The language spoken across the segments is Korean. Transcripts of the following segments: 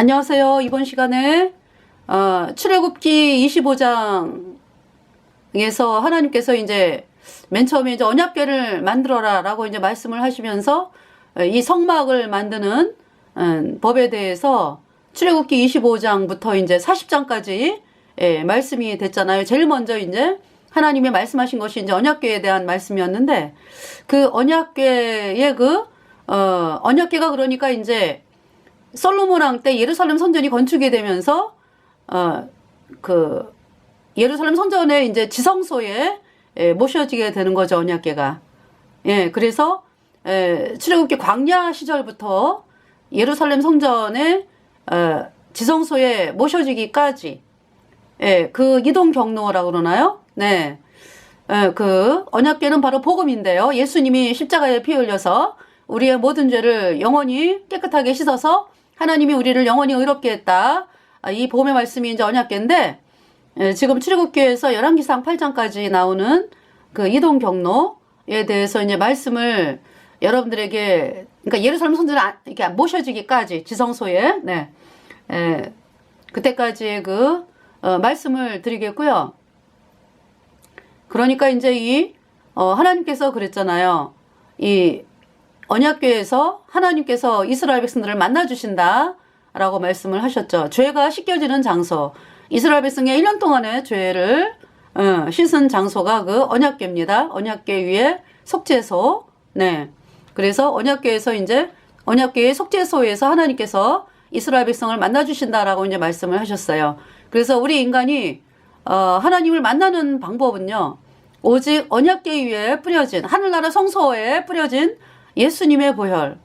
안녕하세요. 이번 시간에 출애굽기 25장에서 하나님께서 이제 맨 처음에 이제 언약궤를 만들어라라고 이제 말씀을 하시면서 이 성막을 만드는 법에 대해서 출애굽기 25장부터 이제 40장까지 말씀이 됐잖아요. 제일 먼저 이제 하나님이 말씀하신 것이 이제 언약궤에 대한 말씀이었는데, 그 언약궤의 언약궤가 그러니까 이제 솔로몬 왕 때 예루살렘 성전이 건축이 되면서 그 예루살렘 성전의 이제 지성소에 모셔지게 되는 거죠, 언약궤가. 그래서 출애굽기 광야 시절부터 예루살렘 성전의 지성소에 모셔지기까지 그 이동 경로라고 그러나요? 네. 그 언약궤는 바로 복음인데요. 예수님이 십자가에 피 흘려서 우리의 모든 죄를 영원히 깨끗하게 씻어서 하나님이 우리를 영원히 의롭게 했다. 이 복음의 말씀이 이제 언약궤인데, 지금 출애굽기에서 열왕기상 8장까지 나오는 그 이동 경로에 대해서 이제 말씀을 여러분들에게, 그러니까 예루살렘 성전에 이렇게 모셔지기까지 지성소에, 그때까지의 말씀을 드리겠고요. 그러니까 이제 하나님께서 그랬잖아요. 이 언약궤에서 하나님께서 이스라엘 백성들을 만나주신다라고 말씀을 하셨죠. 죄가 씻겨지는 장소, 이스라엘 백성의 1년 동안의 죄를 씻은 장소가 그 언약궤입니다. 언약궤 위에 속죄소. 그래서 언약궤에서 이제 언약궤의 속죄소에서 하나님께서 이스라엘 백성을 만나주신다라고 이제 말씀을 하셨어요. 그래서 우리 인간이 하나님을 만나는 방법은요, 오직 언약궤 위에 뿌려진, 하늘나라 성소에 뿌려진 예수님의 보혈,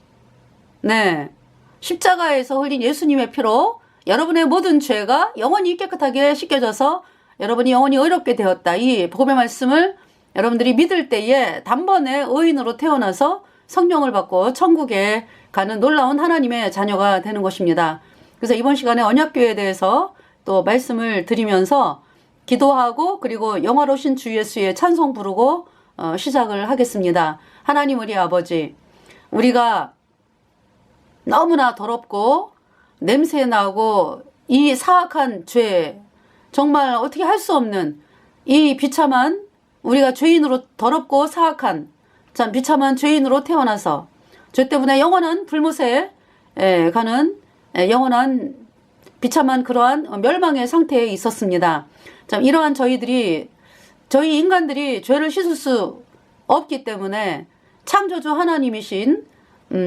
십자가에서 흘린 예수님의 피로 여러분의 모든 죄가 영원히 깨끗하게 씻겨져서 여러분이 영원히 의롭게 되었다. 이 복음의 말씀을 여러분들이 믿을 때에 단번에 의인으로 태어나서 성령을 받고 천국에 가는 놀라운 하나님의 자녀가 되는 것입니다. 그래서 이번 시간에 언약궤에 대해서 또 말씀을 드리면서 기도하고, 그리고 영화로우신 주 예수의 찬송 부르고 시작을 하겠습니다. 하나님 우리 아버지, 우리가 너무나 더럽고 냄새나고 이 사악한 죄, 정말 어떻게 할 수 없는 이 비참한, 우리가 죄인으로 더럽고 사악한 참 비참한 죄인으로 태어나서 죄 때문에 영원한 불못에 가는 영원한 비참한 그러한 멸망의 상태에 있었습니다. 참 이러한 저희 인간들이 죄를 씻을 수 없기 때문에 창조주 하나님이신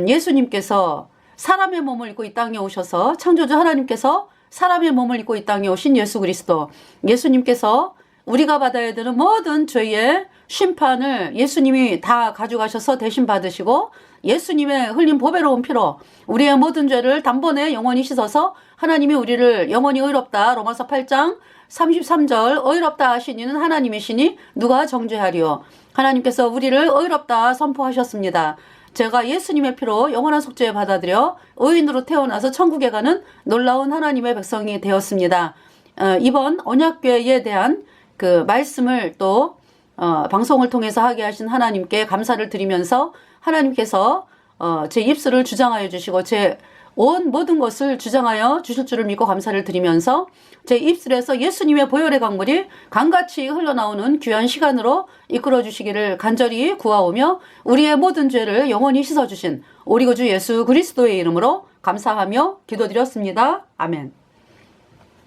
예수님께서 사람의 몸을 입고 이 땅에 오셔서, 창조주 하나님께서 사람의 몸을 입고 이 땅에 오신 예수 그리스도, 예수님께서 우리가 받아야 되는 모든 죄의 심판을 예수님이 다 가져가셔서 대신 받으시고, 예수님의 흘린 보배로운 피로 우리의 모든 죄를 단번에 영원히 씻어서 하나님이 우리를 영원히 의롭다, 로마서 8장 33절 의롭다 하신 이는 하나님이시니 누가 정죄하리요. 하나님께서 우리를 의롭다 선포하셨습니다. 제가 예수님의 피로 영원한 속죄 받아들여 의인으로 태어나서 천국에 가는 놀라운 하나님의 백성이 되었습니다. 이번 언약궤에 대한 그 말씀을 또 방송을 통해서 하게 하신 하나님께 감사를 드리면서, 하나님께서 제 입술을 주장하여 주시고 제 온 모든 것을 주장하여 주실 줄을 믿고 감사를 드리면서, 제 입술에서 예수님의 보혈의 강물이 강같이 흘러나오는 귀한 시간으로 이끌어 주시기를 간절히 구하오며, 우리의 모든 죄를 영원히 씻어주신 우리 구주 예수 그리스도의 이름으로 감사하며 기도드렸습니다. 아멘.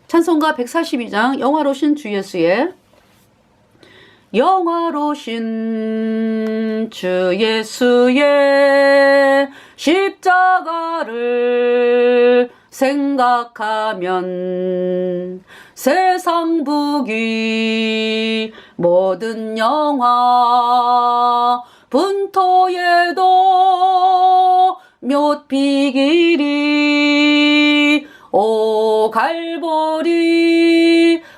찬송가 142장 영화로우신 주 예수의, 영화로우신 주 예수의 십자가를 생각하면 세상 부귀 모든 영화 분토에도 못 비기리. 오 갈보리,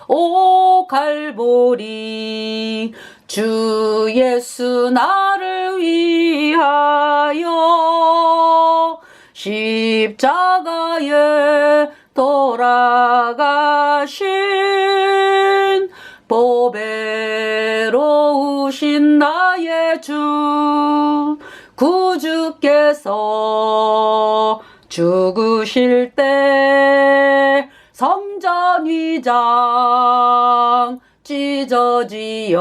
오 갈보리, 주 예수 나를 위하여 십자가에 돌아가신 보배로우신 나의 주 구주께서 죽으실 때 성전 위장 찢어지어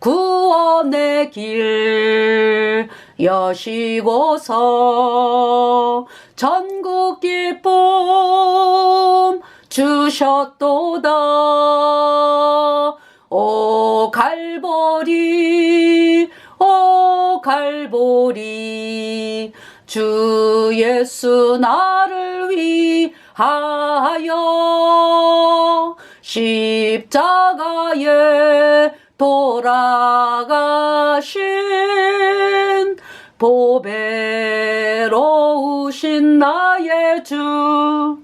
구원의 길 여시고서 전국 기쁨 주셨도다. 오 갈보리 오 갈보리 주 예수 나를 위하여 십자가에 돌아가신 보배로우신 나의 주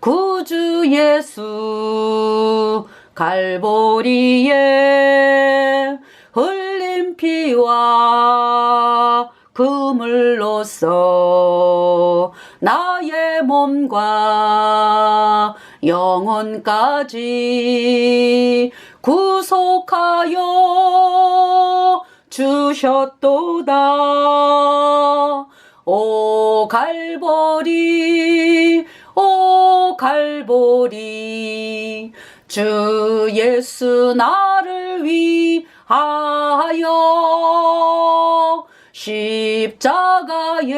구주 예수 갈보리에 흘린 피와 그물로써 나의 몸과 영혼까지 구속하여 주셨도다. 오 갈보리 오 갈보리 주 예수 나를 위하여 십자가에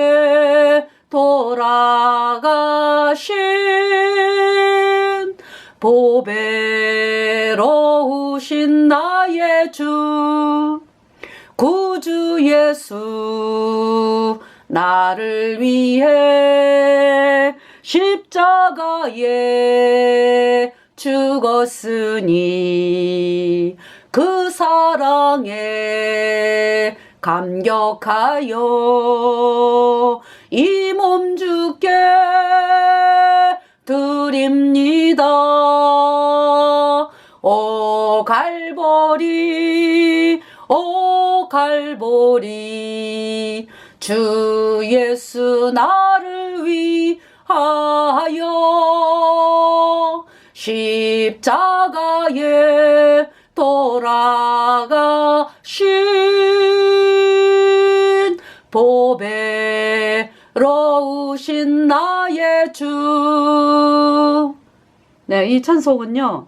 돌아가신 보배로우신 나의 주 구주 예수 나를 위해 십자가에 죽었으니 그 사랑에 감격하여 이 몸 주께 드립니다. 오 갈보리 오 갈보리 주 예수 나를 위하여 십자가에 돌아가신 보배로우신 나의 주. 네, 이 찬송은요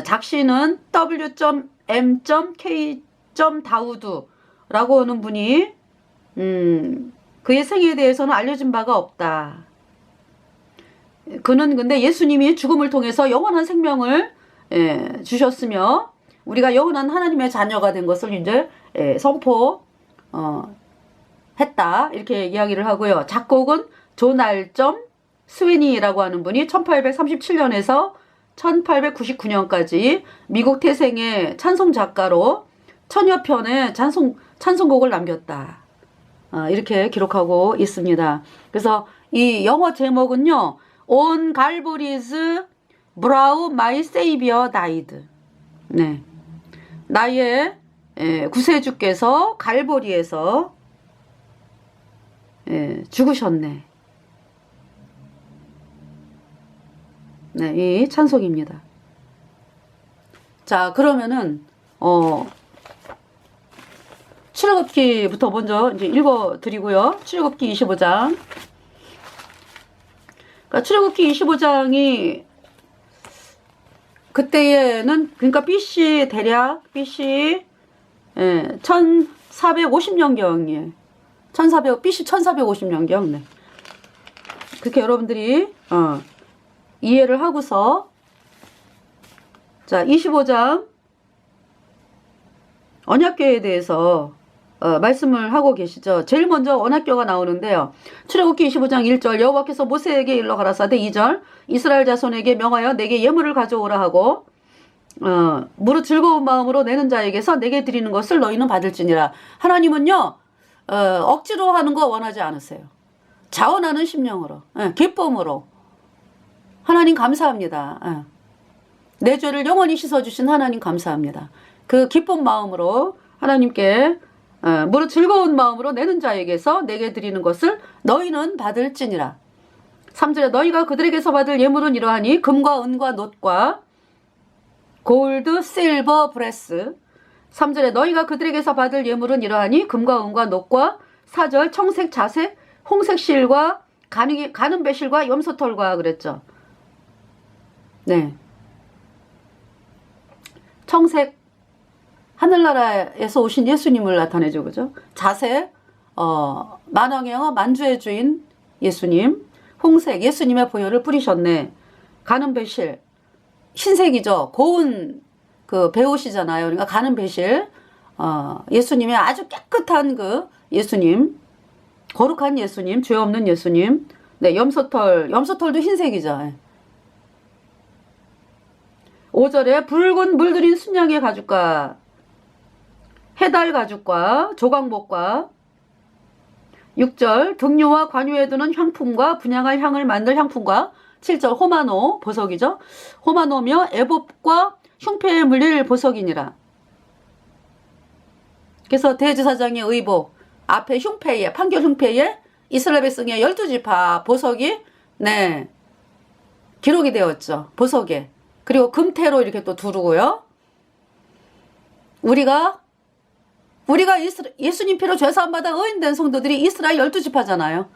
작시는 w.m.k.다우드라고 하는 분이 그의 생애에 대해서는 알려진 바가 없다. 그는 근데 예수님이 죽음을 통해서 영원한 생명을 주셨으며 우리가 영원한 하나님의 자녀가 된 것을 이제 선포 했다 이렇게 이야기를 하고요. 작곡은 조날점 스웨니라고 하는 분이 1837년에서 1899년까지 미국 태생의 찬송 작가로 천여 편의 찬송곡을 남겼다. 이렇게 기록하고 있습니다. 그래서 이 영어 제목은요. On Calvary's brow my Savior died. 네, 나의 구세주께서 갈보리에서 죽으셨네. 네, 이 찬송입니다. 자, 그러면은 출애굽기부터 먼저 이제 읽어드리고요. 출애굽기 25장. 그러니까 출애굽기 25장이 그때에는 그러니까 BC 대략 BC 1450년경이에요. BC 1450년경. 네. 그렇게 여러분들이 이해를 하고서 자 25장 언약궤에 대해서 말씀을 하고 계시죠. 제일 먼저 언약궤가 나오는데요. 출애굽기 25장 1절 여호와께서 모세에게 일러 가라사대 2절 이스라엘 자손에게 명하여 내게 예물을 가져오라 하고 무릇 즐거운 마음으로 내는 자에게서 내게 드리는 것을 너희는 받을지니라. 하나님은요 억지로 하는 거 원하지 않으세요. 자원하는 심령으로 기쁨으로. 하나님 감사합니다. 내 죄를 영원히 씻어주신 하나님 감사합니다. 그 기쁜 마음으로 하나님께 무릇 즐거운 마음으로 내는 자에게서 내게 드리는 것을 너희는 받을지니라. 3절에 너희가 그들에게서 받을 예물은 이러하니 금과 은과 놋과 골드, 실버, 브레스. 3절에 너희가 그들에게서 받을 예물은 이러하니 금과 은과 놋과 4절 청색, 자색, 홍색 실과 가는 배실과 염소털과 그랬죠. 네. 청색, 하늘나라에서 오신 예수님을 나타내죠. 그죠? 자색, 만왕의 영화 만주의 주인 예수님. 홍색, 예수님의 보혈을 뿌리셨네. 가는 배실, 흰색이죠. 고운 그 배옷이잖아요. 그러니까 가는 배실, 예수님의 아주 깨끗한 그 예수님, 거룩한 예수님, 죄 없는 예수님. 네, 염소털도 흰색이죠. 5절에 붉은 물들인 순양의 가죽과 해달 가죽과 조각목과 6절 등류와 관유에 두는 향품과 분향할 향을 만들 향품과 7절 호마노 보석이죠. 호마노며 애복과 흉패에 물릴 보석이니라. 그래서 대제사장의 의복 앞에 흉패에 판결 흉패에 이스라엘 백성의 12지파 보석이 네 기록이 되었죠. 보석에. 그리고 금태로 이렇게 또 두르고요. 우리가 예수님 피로 죄사함 받아 의인된 성도들이 이스라엘 12지파잖아요.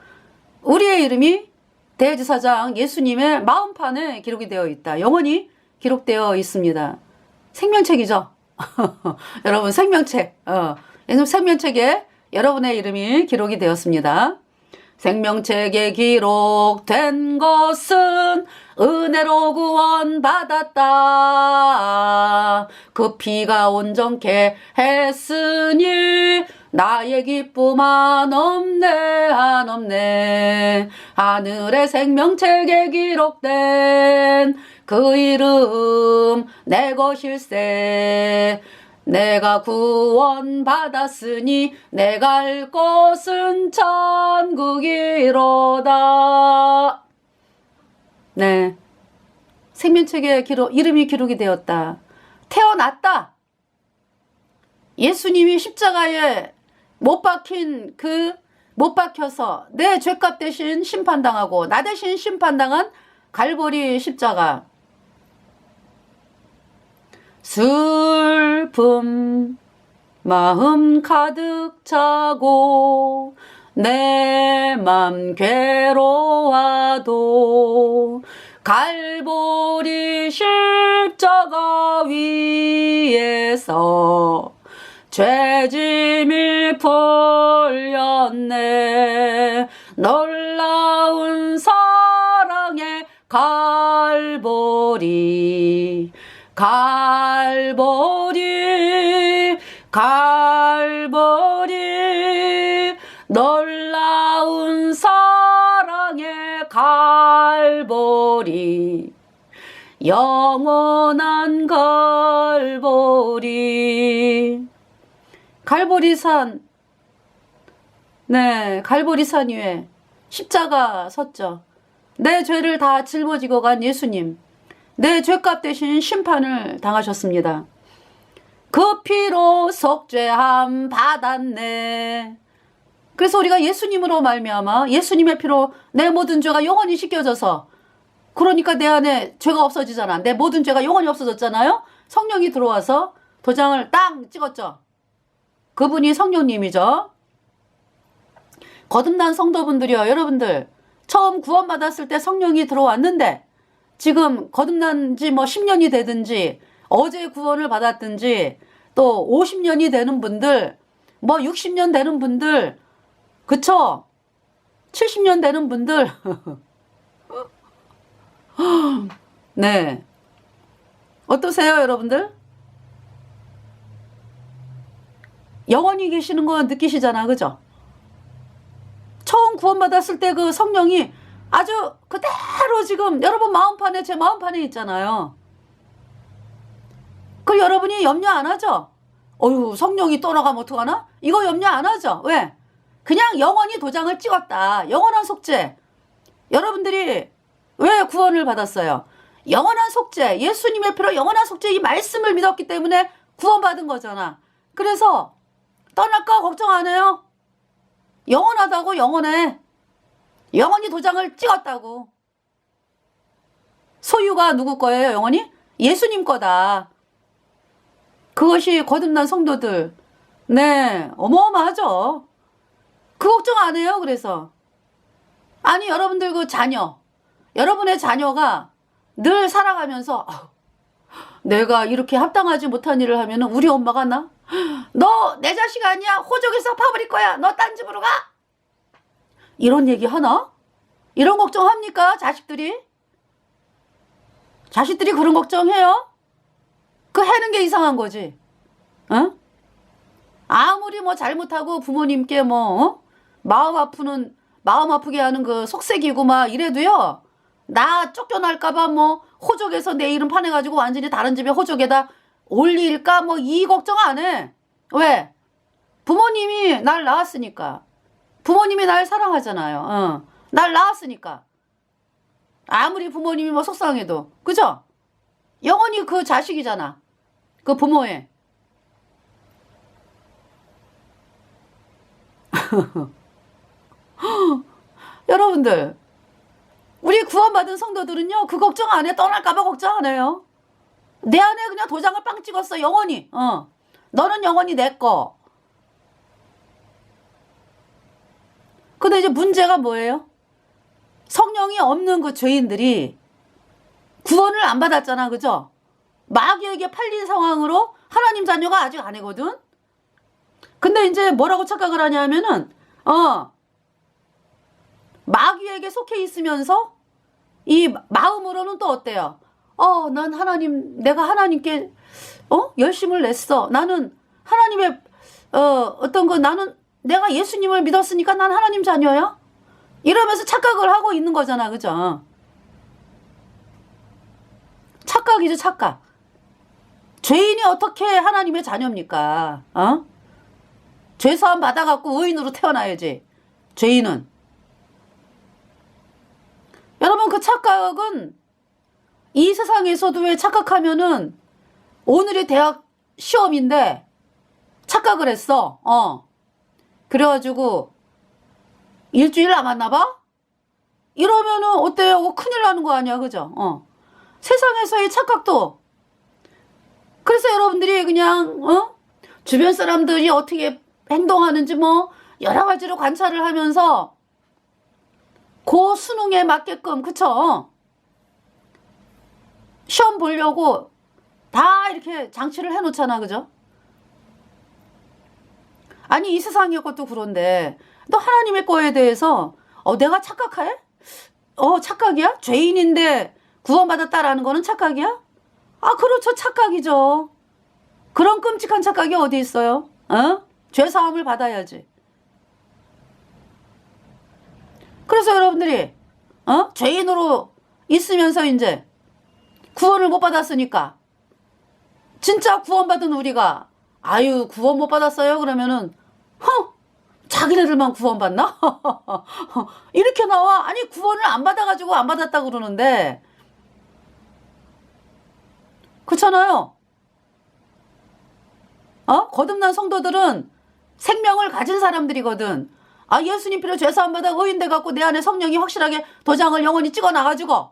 우리의 이름이 대제사장 예수님의 마음판에 기록이 되어 있다. 영원히 기록되어 있습니다. 생명책이죠. 여러분 생명책. 생명책에 여러분의 이름이 기록이 되었습니다. 생명책에 기록된 것은 은혜로 구원받았다. 그 피가 온전케 했으니 나의 기쁨 한없네. 하늘의 생명책에 기록된 그 이름 내 것일세. 내가 구원받았으니 내 갈 곳은 천국이로다. 네, 생명책에 이름이 기록이 되었다. 태어났다. 예수님이 십자가에 못 박혀서 내 죄값 대신 심판당하고 나 대신 심판당한 갈보리 십자가. 슬픔 마음 가득 차고 내 맘 괴로워도 갈보리 십자가 위에서 죄짐이 풀렸네. 놀라운 사랑의 갈보리 놀라운 사랑의 갈보리 영원한 갈보리산. 네, 갈보리산 위에 십자가 섰죠. 내 죄를 다 짊어지고 간 예수님, 내 죄값 대신 심판을 당하셨습니다. 그 피로 속죄함 받았네. 그래서 우리가 예수님으로 말미암아 예수님의 피로 내 모든 죄가 영원히 씻겨져서, 그러니까 내 안에 죄가 없어지잖아. 내 모든 죄가 영원히 없어졌잖아요. 성령이 들어와서 도장을 땅 찍었죠. 그분이 성령님이죠. 거듭난 성도분들이요, 여러분들 처음 구원받았을 때 성령이 들어왔는데 지금 거듭난 지 10년이 되든지 어제 구원을 받았든지 또 50년이 되는 분들, 60년 되는 분들, 그쵸? 70년 되는 분들 네, 어떠세요 여러분들? 영원히 계시는 거 느끼시잖아, 그죠? 처음 구원받았을 때 그 성령이 아주 그대로 지금 여러분 마음판에, 제 마음판에 있잖아요. 그 여러분이 염려 안 하죠? 성령이 떠나가면 어떡하나? 이거 염려 안 하죠? 왜? 그냥 영원히 도장을 찍었다. 영원한 속죄. 여러분들이 왜 구원을 받았어요? 영원한 속죄, 예수님의 피로 영원한 속죄, 이 말씀을 믿었기 때문에 구원받은 거잖아. 그래서 떠날까 걱정 안 해요. 영원하다고. 영원해. 영원히 도장을 찍었다고. 소유가 누구 거예요? 영원히? 예수님 거다. 그것이 거듭난 성도들. 네, 어마어마하죠. 그 걱정 안 해요. 그래서 아니 여러분들 그 자녀, 여러분의 자녀가 늘 살아가면서 내가 이렇게 합당하지 못한 일을 하면 우리 엄마가 너 내 자식 아니야, 호적에서 파버릴 거야, 너 딴 집으로 가, 이런 얘기 하나? 이런 걱정합니까? 자식들이 그런 걱정해요? 그 해는 게 이상한 거지. 어? 아무리 뭐 잘못하고 부모님께 마음 아프게 하는 그 속색이고 막 이래도요, 나 쫓겨날까봐 호적에서 내 이름 파내가지고 완전히 다른 집에 호적에다 올릴까 이 걱정 안 해. 왜? 부모님이 날 낳았으니까. 부모님이 날 사랑하잖아요. 날 낳았으니까. 아무리 부모님이 속상해도. 그죠? 영원히 그 자식이잖아. 그 부모의. 여러분들, 우리 구원받은 성도들은요, 그 걱정 안 해. 떠날까봐 걱정 안 해요. 내 안에 그냥 도장을 빵 찍었어. 영원히. 너는 영원히 내 거. 근데 이제 문제가 뭐예요? 성령이 없는 그 죄인들이 구원을 안 받았잖아. 그죠? 마귀에게 팔린 상황으로 하나님 자녀가 아직 아니거든? 근데 이제 뭐라고 착각을 하냐면은, 마귀에게 속해 있으면서 이 마음으로는 또 어때요? 난 내가 하나님께, 열심을 냈어. 나는 하나님의, 나는 내가 예수님을 믿었으니까 난 하나님 자녀야? 이러면서 착각을 하고 있는 거잖아. 그죠? 착각이죠, 착각. 죄인이 어떻게 하나님의 자녀입니까? 죄사함 받아갖고 의인으로 태어나야지. 죄인은. 여러분, 그 착각은 이 세상에서도 왜 착각하면은 오늘의 대학 시험인데 착각을 했어. 그래가지고 일주일 남았나 봐? 이러면은 어때요? 큰일 나는 거 아니야. 그죠? 세상에서의 착각도. 그래서 여러분들이 그냥 주변 사람들이 어떻게 행동하는지 여러 가지로 관찰을 하면서 그 수능에 맞게끔, 그쵸? 시험 보려고 다 이렇게 장치를 해놓잖아. 그죠? 아니, 이 세상의 것도 그런데 너 하나님의 거에 대해서 내가 착각해? 착각이야? 죄인인데 구원받았다라는 거는 착각이야? 그렇죠. 착각이죠. 그런 끔찍한 착각이 어디 있어요? 죄사함을 받아야지. 그래서 여러분들이 죄인으로 있으면서 이제 구원을 못 받았으니까, 진짜 구원받은 우리가 구원 못 받았어요? 그러면은 자기네들만 구원받나? 이렇게 나와. 아니, 구원을 안 받아가지고 안 받았다 그러는데, 그렇잖아요. 거듭난 성도들은 생명을 가진 사람들이거든. 예수님 피로 죄사함 받아 의인 돼갖고 내 안에 성령이 확실하게 도장을 영원히 찍어놔가지고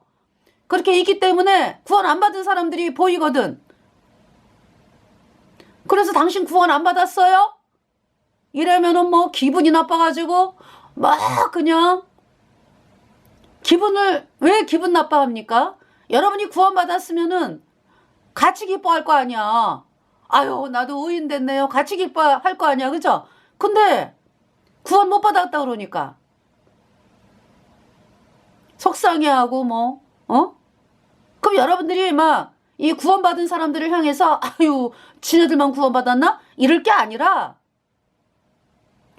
그렇게 있기 때문에 구원 안 받은 사람들이 보이거든. 그래서 당신 구원 안 받았어요? 이러면은 기분이 나빠가지고 그냥 왜 기분 나빠합니까? 여러분이 구원 받았으면은 같이 기뻐할 거 아니야. 나도 의인 됐네요. 같이 기뻐할 거 아니야. 그죠? 근데 구원 못 받았다 그러니까 속상해하고 그럼 여러분들이 이 구원받은 사람들을 향해서 지네들만 구원받았나? 이럴 게 아니라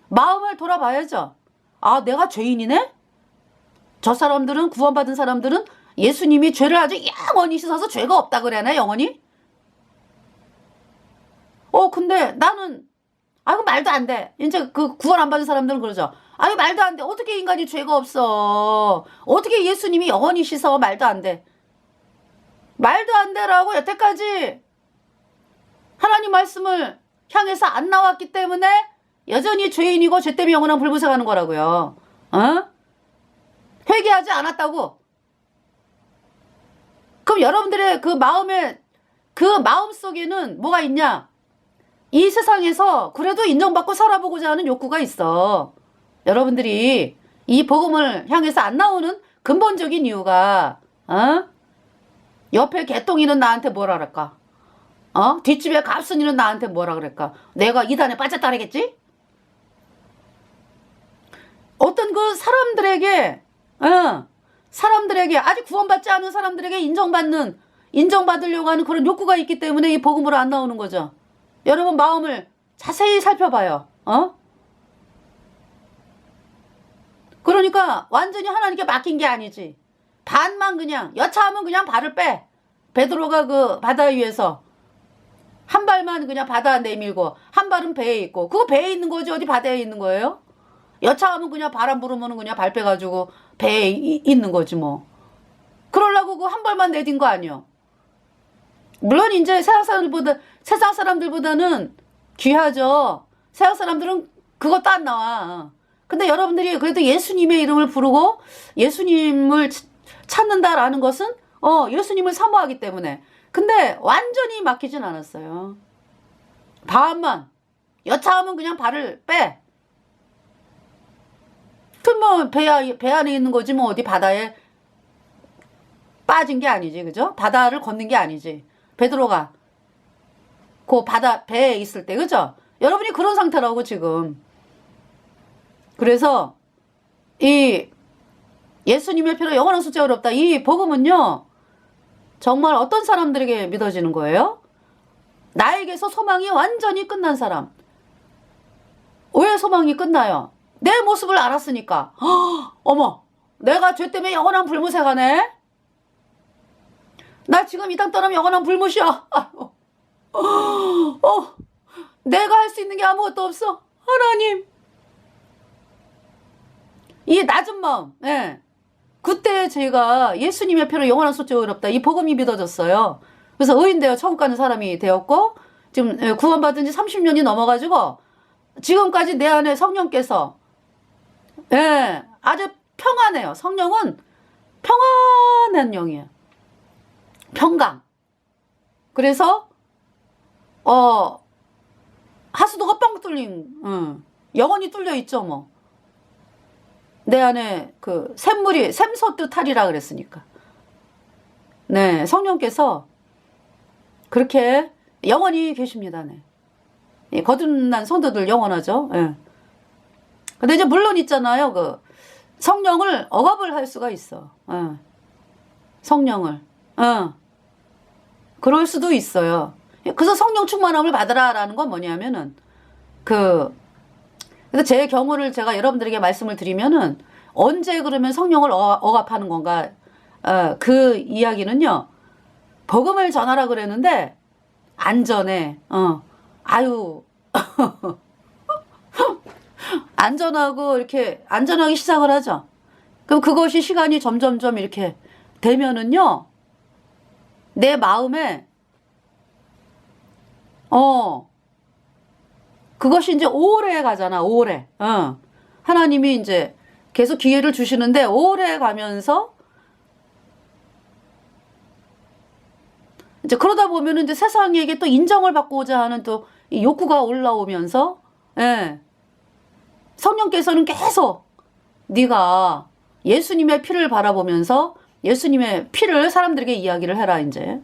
마음을 돌아봐야죠. 내가 죄인이네? 저 사람들은, 구원받은 사람들은 예수님이 죄를 아주 영원히 씻어서 죄가 없다 그래나, 영원히? 근데 나는 말도 안 돼. 이제 그 구원 안 받은 사람들은 그러죠. 말도 안 돼. 어떻게 인간이 죄가 없어? 어떻게 예수님이 영원히 씻어? 말도 안 돼. 말도 안 되라고 여태까지 하나님 말씀을 향해서 안 나왔기 때문에 여전히 죄인이고 죄 때문에 영원한 불구세가는 거라고요. 회개하지 않았다고. 그럼 여러분들의 그 마음 속에는 뭐가 있냐? 이 세상에서 그래도 인정받고 살아보고자 하는 욕구가 있어. 여러분들이 이 복음을 향해서 안 나오는 근본적인 이유가 옆에 개똥이는 나한테 뭐라 그럴까? 뒷집에 갑순이는 나한테 뭐라 그럴까? 내가 이단에 빠졌다 그러겠지? 어떤 그 사람들에게 아직 구원받지 않은 사람들에게 인정받으려고 하는 그런 욕구가 있기 때문에 이 복음으로 안 나오는 거죠. 여러분 마음을 자세히 살펴봐요. 그러니까 완전히 하나님께 맡긴 게 아니지. 반만 그냥 여차하면 그냥 발을 빼. 베드로가 그 바다 위에서 한 발만 그냥 바다 내밀고 한 발은 배에 있고, 그거 배에 있는 거지 어디 바다에 있는 거예요? 여차하면 그냥 바람 불으면 그냥 발 빼가지고 배에 있는 거지 뭐. 그러려고 그 한 발만 내딘 거 아니요. 물론 이제 세상 사람들보다는 귀하죠. 세상 사람들은 그것도 안 나와. 근데 여러분들이 그래도 예수님의 이름을 부르고 예수님을 찾는다라는 것은 예수님을 사모하기 때문에. 근데 완전히 막히진 않았어요. 반만 여차하면 그냥 발을 빼. 뭐 배 안에 있는 거지 뭐 어디 바다에 빠진 게 아니지, 그죠? 바다를 걷는 게 아니지. 베드로가 그 바다 배에 있을 때, 그죠? 여러분이 그런 상태라고 지금. 그래서 이 예수님의 피로 영원한 숫자 어렵다. 이 복음은요 정말 어떤 사람들에게 믿어지는 거예요? 나에게서 소망이 완전히 끝난 사람. 왜 소망이 끝나요? 내 모습을 알았으니까. 어머, 내가 죄 때문에 영원한 불못에 가네. 나 지금 이 땅 떠나면 영원한 불못이야. 내가 할 수 있는 게 아무것도 없어. 하나님. 이 낮은 마음, 그때 제가 예수님의 피로 영원한 숫자 어렵다. 이 복음이 믿어졌어요. 그래서 의인 되어 천국 가는 사람이 되었고, 지금 구원받은 지 30년이 넘어가지고 지금까지 내 안에 성령께서 아주 평안해요. 성령은 평안한 영이에요. 평강. 그래서 하수도가 뻥 뚫린 영혼이 뚫려 있죠 뭐. 내 안에 그 샘물이 샘솟듯 하리라 그랬으니까. 네, 성령께서 그렇게 영원히 계십니다. 네. 거듭난 성도들 영원하죠. 근데 이제 물론 있잖아요. 그 성령을 억압을 할 수가 있어. 성령을. 그럴 수도 있어요. 그래서 성령 충만함을 받으라라는 건 뭐냐면은 그래서 제 경우를 제가 여러분들에게 말씀을 드리면은 언제 그러면 성령을 억압하는 건가? 그 이야기는요. 복음을 전하라 그랬는데 안전해. 아유. 안전하고 이렇게 안전하게 시작을 하죠. 그럼 그것이 시간이 점점점 이렇게 되면은요. 내 마음에 그것이 이제 오래 가잖아. 오래. 하나님이 이제 계속 기회를 주시는데 오래 가면서 이제 그러다 보면은 이제 세상에게 또 인정을 받고자 하는 또 이 욕구가 올라오면서 성령께서는 계속 네가 예수님의 피를 바라보면서 예수님의 피를 사람들에게 이야기를 해라 이제.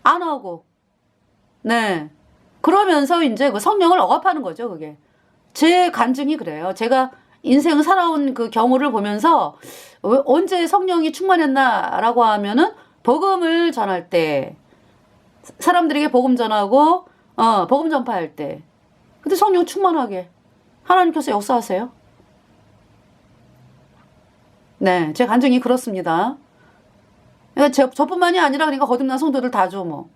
안 하고. 네. 그러면서 이제 그 성령을 억압하는 거죠, 그게. 제 간증이 그래요. 제가 인생 살아온 그 경우를 보면서 언제 성령이 충만했나라고 하면은 복음을 전할 때, 사람들에게 복음 전하고 복음 전파할 때. 근데 성령 충만하게 하나님께서 역사하세요. 네, 제 간증이 그렇습니다. 그러니까 저뿐만이 아니라 그러니까 거듭난 성도들 다죠 뭐.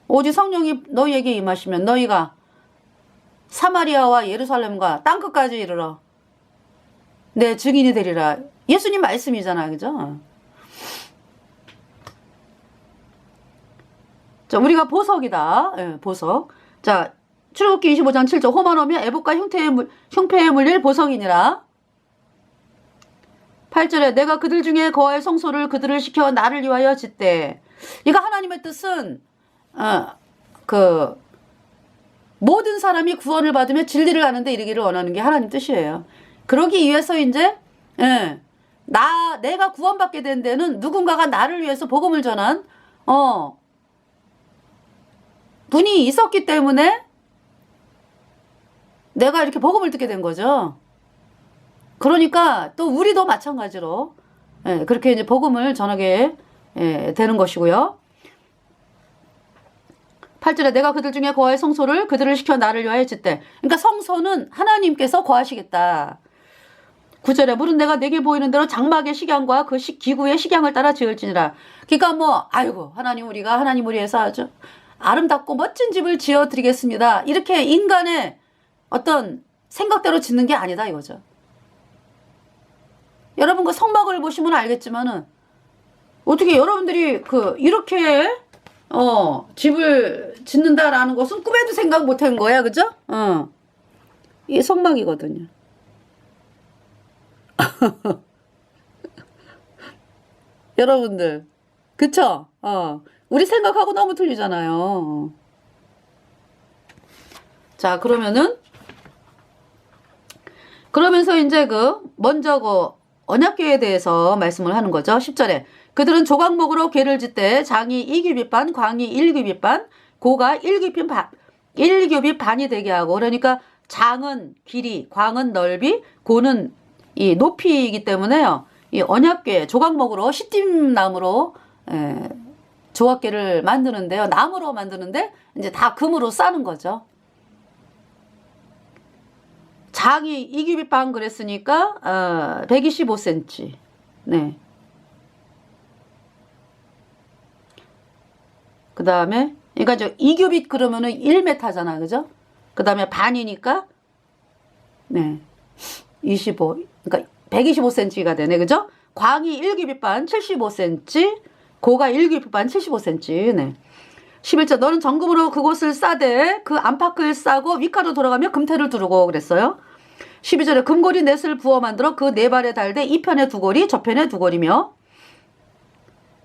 오직 성령이 너희에게 임하시면 너희가 사마리아와 예루살렘과 땅끝까지 이르러 내 증인이 되리라. 예수님 말씀이잖아, 그죠? 자, 우리가 보석이다. 보석. 자, 출애굽기 25장 7절 호만오며 애복과 흉패에 물릴 보석이니라. 8절에 내가 그들 중에 거할 성소를 그들을 시켜 나를 위하여 짓되. 이거 하나님의 뜻은 그 모든 사람이 구원을 받으며 진리를 아는데 이르기를 원하는 게 하나님 뜻이에요. 그러기 위해서 이제 내가 구원받게 된 데는 누군가가 나를 위해서 복음을 전한 분이 있었기 때문에 내가 이렇게 복음을 듣게 된 거죠. 그러니까 또 우리도 마찬가지로 그렇게 이제 복음을 전하게 되는 것이고요. 8절에 내가 그들 중에 거할 성소를 그들을 시켜 나를 위하여 짓되. 그러니까 성소는 하나님께서 거하시겠다. 9절에 물은 내가 내게 보이는 대로 장막의 식양과 그 기구의 식양을 따라 지을지니라. 그러니까 뭐 아이고 하나님 우리가 하나님 위해서 아주 아름답고 멋진 집을 지어드리겠습니다. 이렇게 인간의 어떤 생각대로 짓는 게 아니다 이거죠. 여러분 그 성막을 보시면 알겠지만은 어떻게 여러분들이 이렇게 집을 짓는다라는 것은 꿈에도 생각 못한 거야, 그죠? 이게 성막이거든요. 여러분들, 그쵸? 우리 생각하고 너무 틀리잖아요. 자, 그러면서 이제 먼저 언약궤에 대해서 말씀을 하는 거죠. 10절에 그들은 조각목으로 궤를 짓되 장이 2규빗 반, 광이 1규빗 반, 고가 1규빗 반이 되게 하고. 그러니까 장은 길이, 광은 넓이, 고는 이 높이이기 때문에요. 이 언약궤 조각목으로 시팀나무로 조각궤를 만드는데요. 나무로 만드는데 이제 다 금으로 싸는 거죠. 장이 2규빗 반 그랬으니까 125cm. 네. 그 다음에 그러니까 2규빗 그러면은 1m잖아, 그죠? 그 다음에 반이니까 25. 그러니까 125cm가 되네, 그죠? 광이 1규빗 반 75cm, 고가 1규빗 반 75cm. 네. 11절 너는 정금으로 그곳을 싸되 그 안팎을 싸고 윗가로 돌아가며 금태를 두르고 그랬어요. 12절에 금고리 넷을 부어 만들어 그 네 발에 달되 이 편에 두 고리 저편에 두 고리며.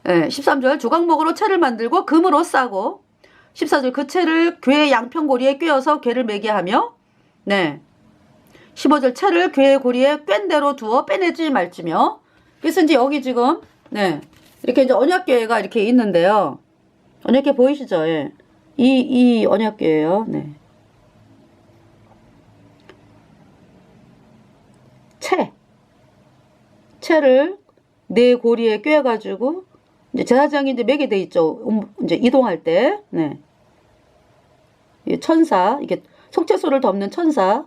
13절 조각목으로 채를 만들고 금으로 싸고. 14절 그 채를 궤의 양평고리에 꿰어서 궤를 매게 하며. 15절 채를 궤의 고리에 꿰대로 두어 빼내지 말지며. 그래서 이제 여기 지금 이렇게 이제 언약궤가 이렇게 있는데요. 언약궤 보이시죠? 이 언약궤예요. 채를 네 고리에 꿰가지고 이제 제사장이 이제 매게 돼 있죠. 이제 이동할 때. 이 천사, 이게 속죄소를 덮는 천사.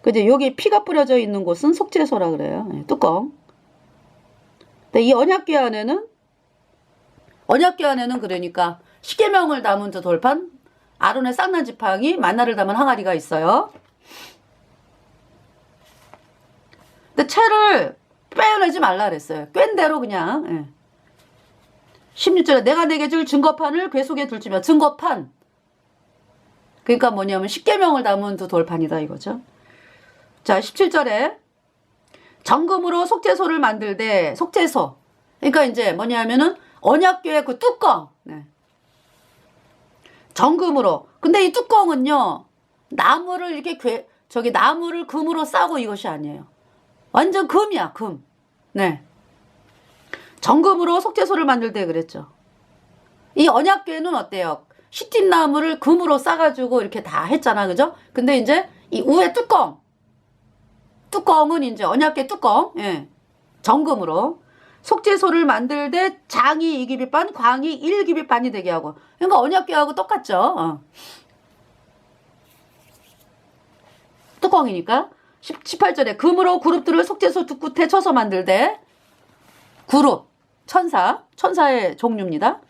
그죠? 여기 피가 뿌려져 있는 곳은 속죄소라 그래요. 뚜껑. 근데 이 언약궤 안에는 그러니까 십계명을 담은 저 돌판, 아론의 쌍난 지팡이, 만나를 담은 항아리가 있어요. 근데 채를 빼어내지 말라 그랬어요. 꿰인 대로 그냥. 16절에 내가 내게 줄 증거판을 궤 속에 둘지며. 증거판. 그러니까 뭐냐면 십계명을 담은 두 돌판이다 이거죠. 자, 17절에 정금으로 속죄소를 만들되. 속죄소. 그러니까 이제 뭐냐면은 언약궤의 그 뚜껑. 정금으로. 근데 이 뚜껑은요, 나무를 이렇게 나무를 금으로 싸고 이것이 아니에요. 완전 금이야, 금. 정금으로 속죄소를 만들 때 그랬죠. 이 언약궤는 어때요? 시팀나무를 금으로 싸가지고 이렇게 다 했잖아, 그죠? 근데 이제 이 위에 뚜껑은 이제 언약궤 뚜껑, 정금으로. 속죄소를 만들 때 장이 2규빗 반, 광이 1규빗 반이 되게 하고. 그러니까 언약궤하고 똑같죠. 뚜껑이니까. 18절에 금으로 그룹들을 속죄소 두 끝에 쳐서 만들되. 그룹, 천사의 종류입니다.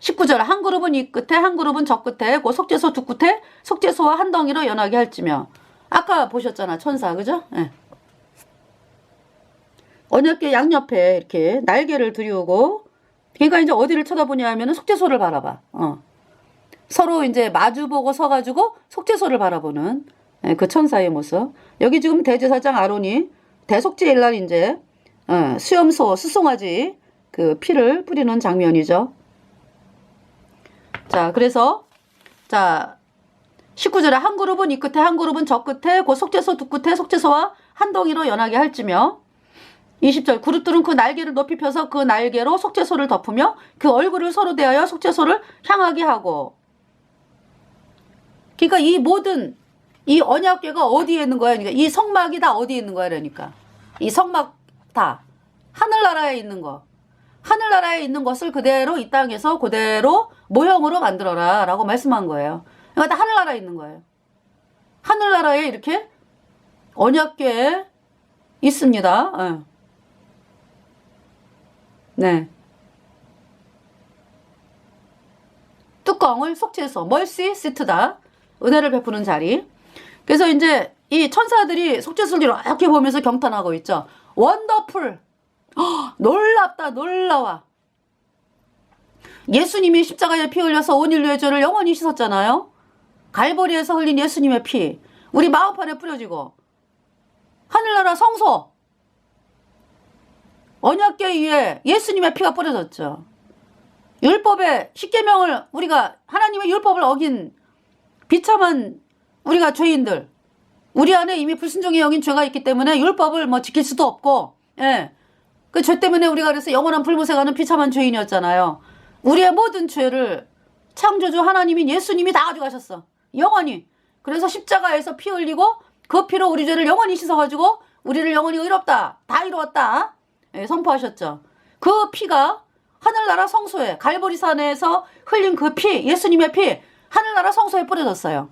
19절 한 그룹은 이 끝에 한 그룹은 저 끝에 그 속죄소 두 끝에 속죄소와 한 덩이로 연하게 할지며. 아까 보셨잖아, 천사, 그죠? 언약궤 양옆에 이렇게 날개를 들이우고. 그러니까 이제 어디를 쳐다보냐 하면은 속죄소를 바라봐. 서로 이제 마주보고 서가지고 속죄소를 바라보는 그 천사의 모습. 여기 지금 대제사장 아론이 대속죄일 날 이제 수염소, 수송아지 그 피를 뿌리는 장면이죠. 자, 그래서 자 19절에 한 그룹은 이 끝에 한 그룹은 저 끝에 곧 속죄소 두 끝에 속죄소와 한 덩이로 연하게 할지며 20절 그룹들은 그 날개를 높이 펴서 그 날개로 속죄소를 덮으며 그 얼굴을 서로 대하여 속죄소를 향하게 하고. 그러니까 이 모든 이 언약궤가 어디에 있는 거야? 그러니까 이 성막이 다 어디에 있는 거야? 그러니까 이 성막 다 하늘나라에 있는 거. 하늘나라에 있는 것을 그대로 이 땅에서 그대로 모형으로 만들어라 라고 말씀한 거예요. 그러니까 다 하늘나라에 있는 거예요. 하늘나라에 이렇게 언약궤 있습니다. 네. 뚜껑을 속죄소, 멀시 시트다. 은혜를 베푸는 자리. 그래서 이제 이 천사들이 속죄소를 이렇게 보면서 경탄하고 있죠. 원더풀. 놀랍다, 놀라워. 예수님이 십자가에 피 흘려서 온 인류의 죄를 영원히 씻었잖아요. 갈보리에서 흘린 예수님의 피. 우리 마음판에 뿌려지고. 하늘나라 성소. 언약궤 위에 예수님의 피가 뿌려졌죠. 율법의 십계명을 우리가 하나님의 율법을 어긴 비참한 우리가 죄인들. 우리 안에 이미 불순종의 영인 죄가 있기 때문에 율법을 뭐 지킬 수도 없고, 예. 그 죄 때문에 우리가 그래서 영원한 불못에 가는 비참한 죄인이었잖아요. 우리의 모든 죄를 창조주 하나님인 예수님이 다 가져가셨어. 영원히. 그래서 십자가에서 피 흘리고 그 피로 우리 죄를 영원히 씻어가지고 우리를 영원히 의롭다. 다 이루었다. 예, 선포하셨죠. 그 피가 하늘나라 성소에 갈보리산에서 흘린 그 피, 예수님의 피, 하늘나라 성소에 뿌려졌어요.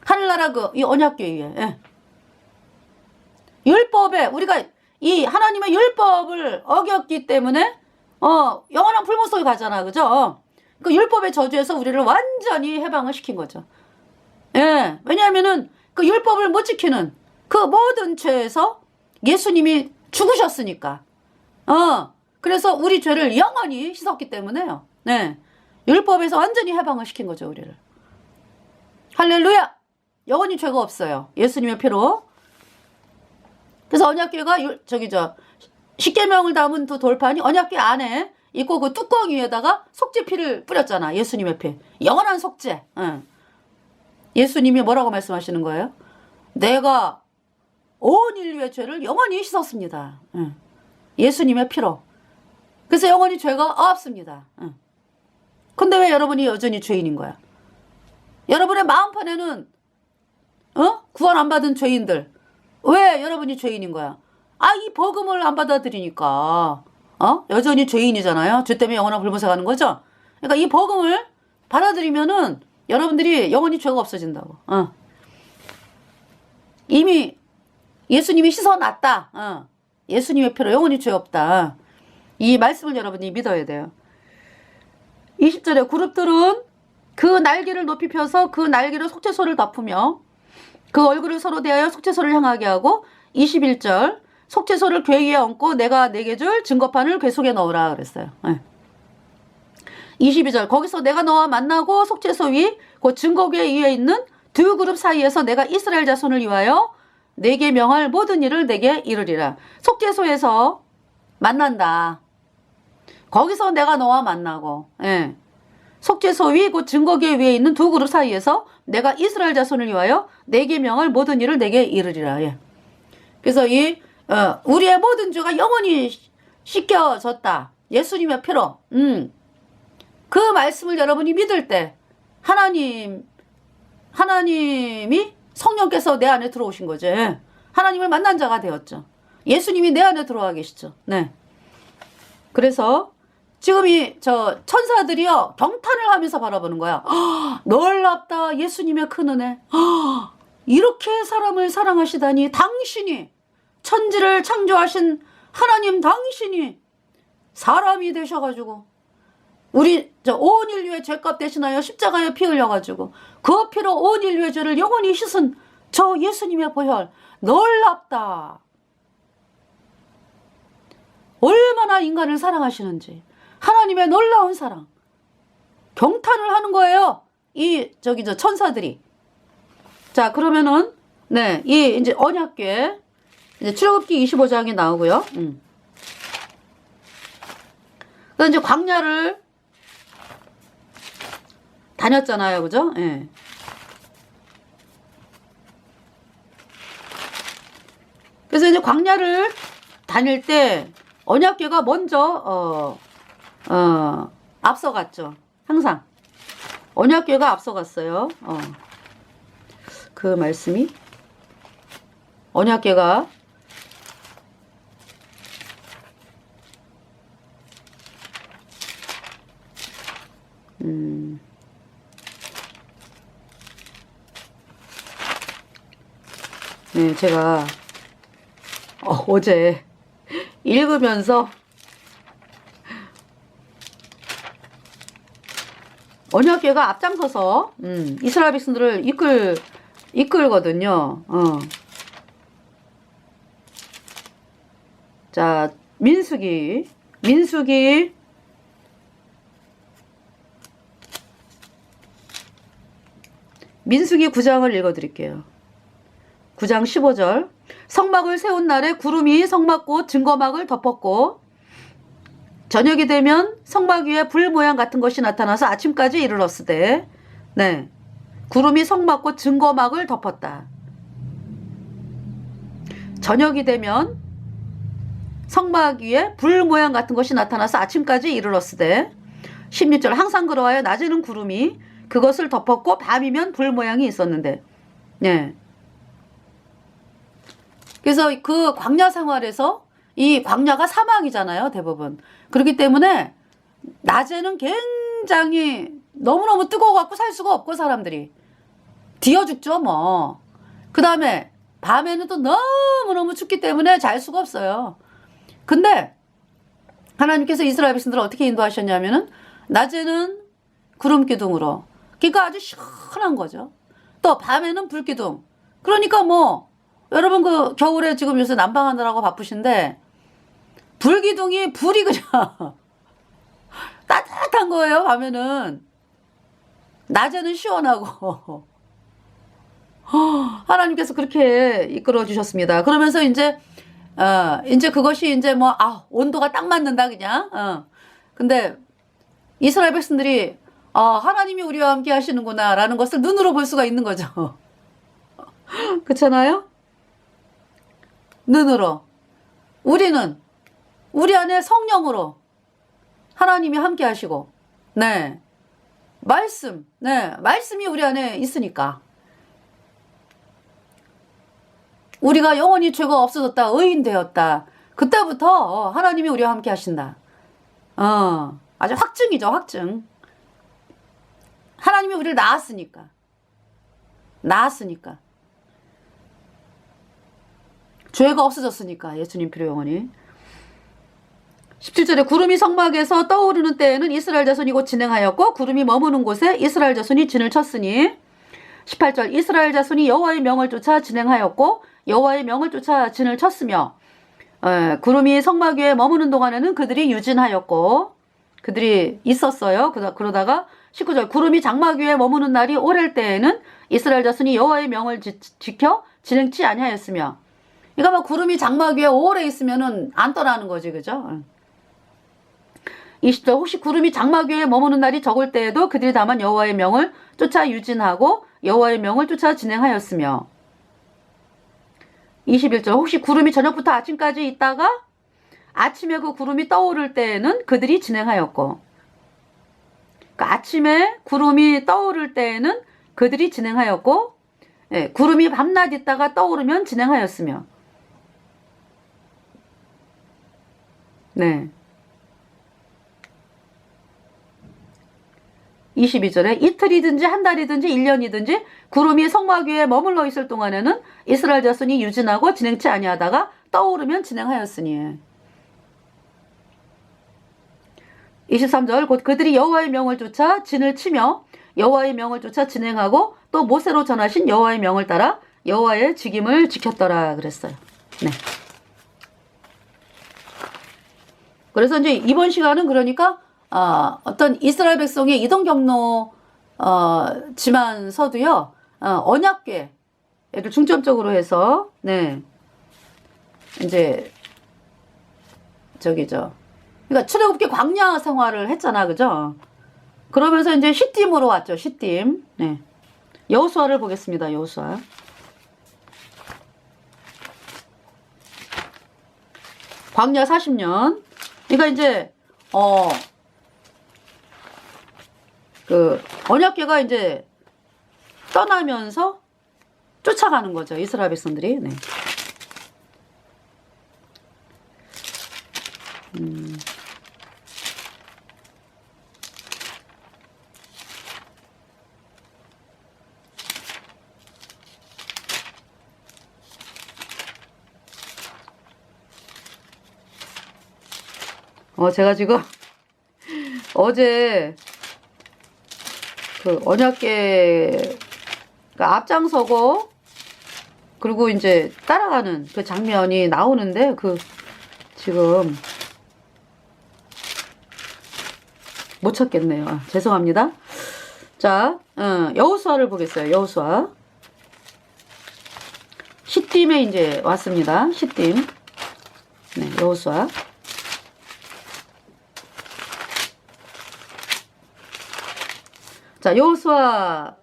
하늘나라 이 언약궤 위에. 예. 율법에 우리가 이 하나님의 율법을 어겼기 때문에 영원한 불못 속에 가잖아. 그죠? 그 율법의 저주에서 우리를 완전히 해방을 시킨 거죠. 예. 왜냐하면은 그 율법을 못 지키는 그 모든 죄에서 예수님이 죽으셨으니까. 그래서 우리 죄를 영원히 씻었기 때문에요. 네. 율법에서 완전히 해방을 시킨 거죠, 우리를. 할렐루야! 영원히 죄가 없어요. 예수님의 피로. 그래서 언약궤가 십계명을 담은 두 돌판이 언약궤 안에 있고 그 뚜껑 위에다가 속죄피를 뿌렸잖아. 예수님의 피. 영원한 속죄. 예수님이 뭐라고 말씀하시는 거예요? 내가 온 인류의 죄를 영원히 씻었습니다. 예수님의 피로. 그래서 영원히 죄가 없습니다. 근데 왜 여러분이 여전히 죄인인 거야? 여러분의 마음판에는 구원 안 받은 죄인들. 왜 여러분이 죄인인 거야? 이 복음을 안 받아들이니까 여전히 죄인이잖아요. 죄 때문에 영원한 불못에 가는 거죠. 그러니까 이 복음을 받아들이면은 여러분들이 영원히 죄가 없어진다고. 이미 예수님이 씻어놨다. 예수님의 피로 영원히 죄 없다. 이 말씀을 여러분이 믿어야 돼요. 20절에 그룹들은 그 날개를 높이 펴서 그 날개로 속죄소를 덮으며 그 얼굴을 서로 대하여 속죄소를 향하게 하고 21절 속죄소를 궤 위에 얹고 내가 내게 줄 증거판을 궤 속에 넣으라 그랬어요. 22절 거기서 내가 너와 만나고 속죄소 위 그 증거궤 위에 있는 두 그룹 사이에서 내가 이스라엘 자손을 위하여 내게 명할 모든 일을 내게 이르리라. 속죄소에서 만난다. 거기서 내가 너와 만나고 속죄소 위 그 증거궤 위에 있는 두 그룹 사이에서 내가 이스라엘 자손을 위하여 내게 명할 모든 일을 내게 이르리라. 그래서 우리의 모든 죄가 영원히 씻겨졌다. 예수님의 피로. 그 말씀을 여러분이 믿을 때 하나님이 성령께서 내 안에 들어오신 거죠. 하나님을 만난 자가 되었죠. 예수님이 내 안에 들어와 계시죠. 네. 그래서 지금 천사들이요 경탄을 하면서 바라보는 거야. 놀랍다 예수님의 큰 은혜. 이렇게 사람을 사랑하시다니. 당신이 천지를 창조하신 하나님 당신이 사람이 되셔가지고 우리 온 인류의 죄값 대신하여 십자가에 피 흘려가지고 그 피로 온 인류의 죄를 영원히 씻은 저 예수님의 보혈. 놀랍다. 얼마나 인간을 사랑하시는지. 하나님의 놀라운 사랑. 경탄을 하는 거예요. 천사들이. 자, 그러면은, 이제 언약궤. 이제 출애굽기 25장이 나오고요. 그다음 이제 광야를 다녔잖아요. 그죠? 예. 그래서 이제 광야를 다닐 때 언약궤가 먼저 앞서갔죠. 항상 언약궤가 앞서갔어요. 그 말씀이 언약궤가 네, 제가 어제 읽으면서 언약궤가 앞장서서 이스라엘 백성들을 이끌거든요. 자, 민수기 9장을 읽어드릴게요. 9장 15절. 성막을 세운 날에 구름이 성막꽃 증거막을 덮었고 저녁이 되면 성막 위에 불 모양 같은 것이 나타나서 아침까지 이르렀으되 네, 구름이 성막꽃 증거막을 덮었다. 저녁이 되면 성막 위에 불 모양 같은 것이 나타나서 아침까지 이르렀으되 16절. 항상 그러하여 낮에는 구름이 그것을 덮었고 밤이면 불 모양이 있었는데 네. 그래서 그 광야 생활에서 이 광야가 사막이잖아요, 대부분. 그렇기 때문에 낮에는 굉장히 너무너무 뜨거워갖고 살 수가 없고 사람들이 뒤어 죽죠, 뭐. 그 다음에 밤에는 또 너무너무 춥기 때문에 잘 수가 없어요. 근데 하나님께서 이스라엘 백성들을 어떻게 인도하셨냐면은 낮에는 구름 기둥으로, 그러니까 아주 시원한 거죠. 또 밤에는 불 기둥. 그러니까 뭐 여러분 그 겨울에 지금 요새 난방하느라고 바쁘신데 불기둥이 불이 그냥 따뜻한 거예요. 밤에는. 낮에는 시원하고 하나님께서 그렇게 이끌어 주셨습니다. 그러면서 이제 그것이 이제 뭐 온도가 딱 맞는다 그냥. 근데 이스라엘 백성들이 하나님이 우리와 함께 하시는구나 라는 것을 눈으로 볼 수가 있는 거죠. 그렇잖아요? 눈으로. 우리는 우리 안에 성령으로 하나님이 함께 하시고 네, 말씀이 우리 안에 있으니까 우리가 영원히 죄가 없어졌다, 의인 되었다. 그때부터 하나님이 우리와 함께 하신다. 아주 확증이죠, 확증. 하나님이 우리를 낳았으니까. 죄가 없어졌으니까 예수님 피로 영원히. 17절에 구름이 성막에서 떠오르는 때에는 이스라엘 자손이 곧 진행하였고 구름이 머무는 곳에 이스라엘 자손이 진을 쳤으니 18절. 이스라엘 자손이 여호와의 명을 쫓아 진행하였고 여호와의 명을 쫓아 진을 쳤으며 구름이 성막 위에 머무는 동안에는 그들이 유진하였고 그들이 있었어요. 그러다가 19절. 구름이 장막 위에 머무는 날이 오랠 때에는 이스라엘 자손이 여호와의 명을 지켜 진행치 아니하였으며. 그러니까 뭐 구름이 장막 위에 오래 있으면은 안 떠나는 거지, 그죠? 20절. 혹시 구름이 장막 위에 머무는 날이 적을 때에도 그들이 다만 여호와의 명을 쫓아 유진하고 여호와의 명을 쫓아 진행하였으며. 21절. 혹시 구름이 저녁부터 아침까지 있다가 아침에 그 구름이 떠오를 때에는 그들이 진행하였고. 그러니까 아침에 구름이 떠오를 때에는 그들이 진행하였고 구름이 밤낮 있다가 떠오르면 진행하였으며. 네. 22절에 이틀이든지 한 달이든지 1년이든지 구름이 성막 위에 머물러 있을 동안에는 이스라엘 자손이 유진하고 진행치 아니하다가 떠오르면 진행하였으니. 23절. 곧 그들이 여호와의 명을 쫓아 진을 치며 여호와의 명을 쫓아 진행하고 또 모세로 전하신 여호와의 명을 따라 여호와의 직임을 지켰더라 그랬어요. 네. 그래서 이제 이번 시간은 그러니까 어떤 이스라엘 백성의 이동 경로지만서도요 언약궤를 중점적으로 해서 네 이제 그러니까 출애굽기 광야 생활을 했잖아, 그죠? 그러면서 이제 시딤으로 왔죠. 시딤. 네. 여호수아를 보겠습니다. 여호수아. 광야 40년. 그러니까 이제 그 언약궤가 이제 떠나면서 쫓아가는 거죠. 이스라엘 백성들이. 네. 제가 지금 어제 그 언약궤 앞장서고 그리고 이제 따라가는 그 장면이 나오는데 그 지금 못 찾겠네요. 죄송합니다. 자, 여호수아를 보겠어요. 여호수아. 시딤에 이제 왔습니다. 시딤. 네, 여호수아. 자, 여호수아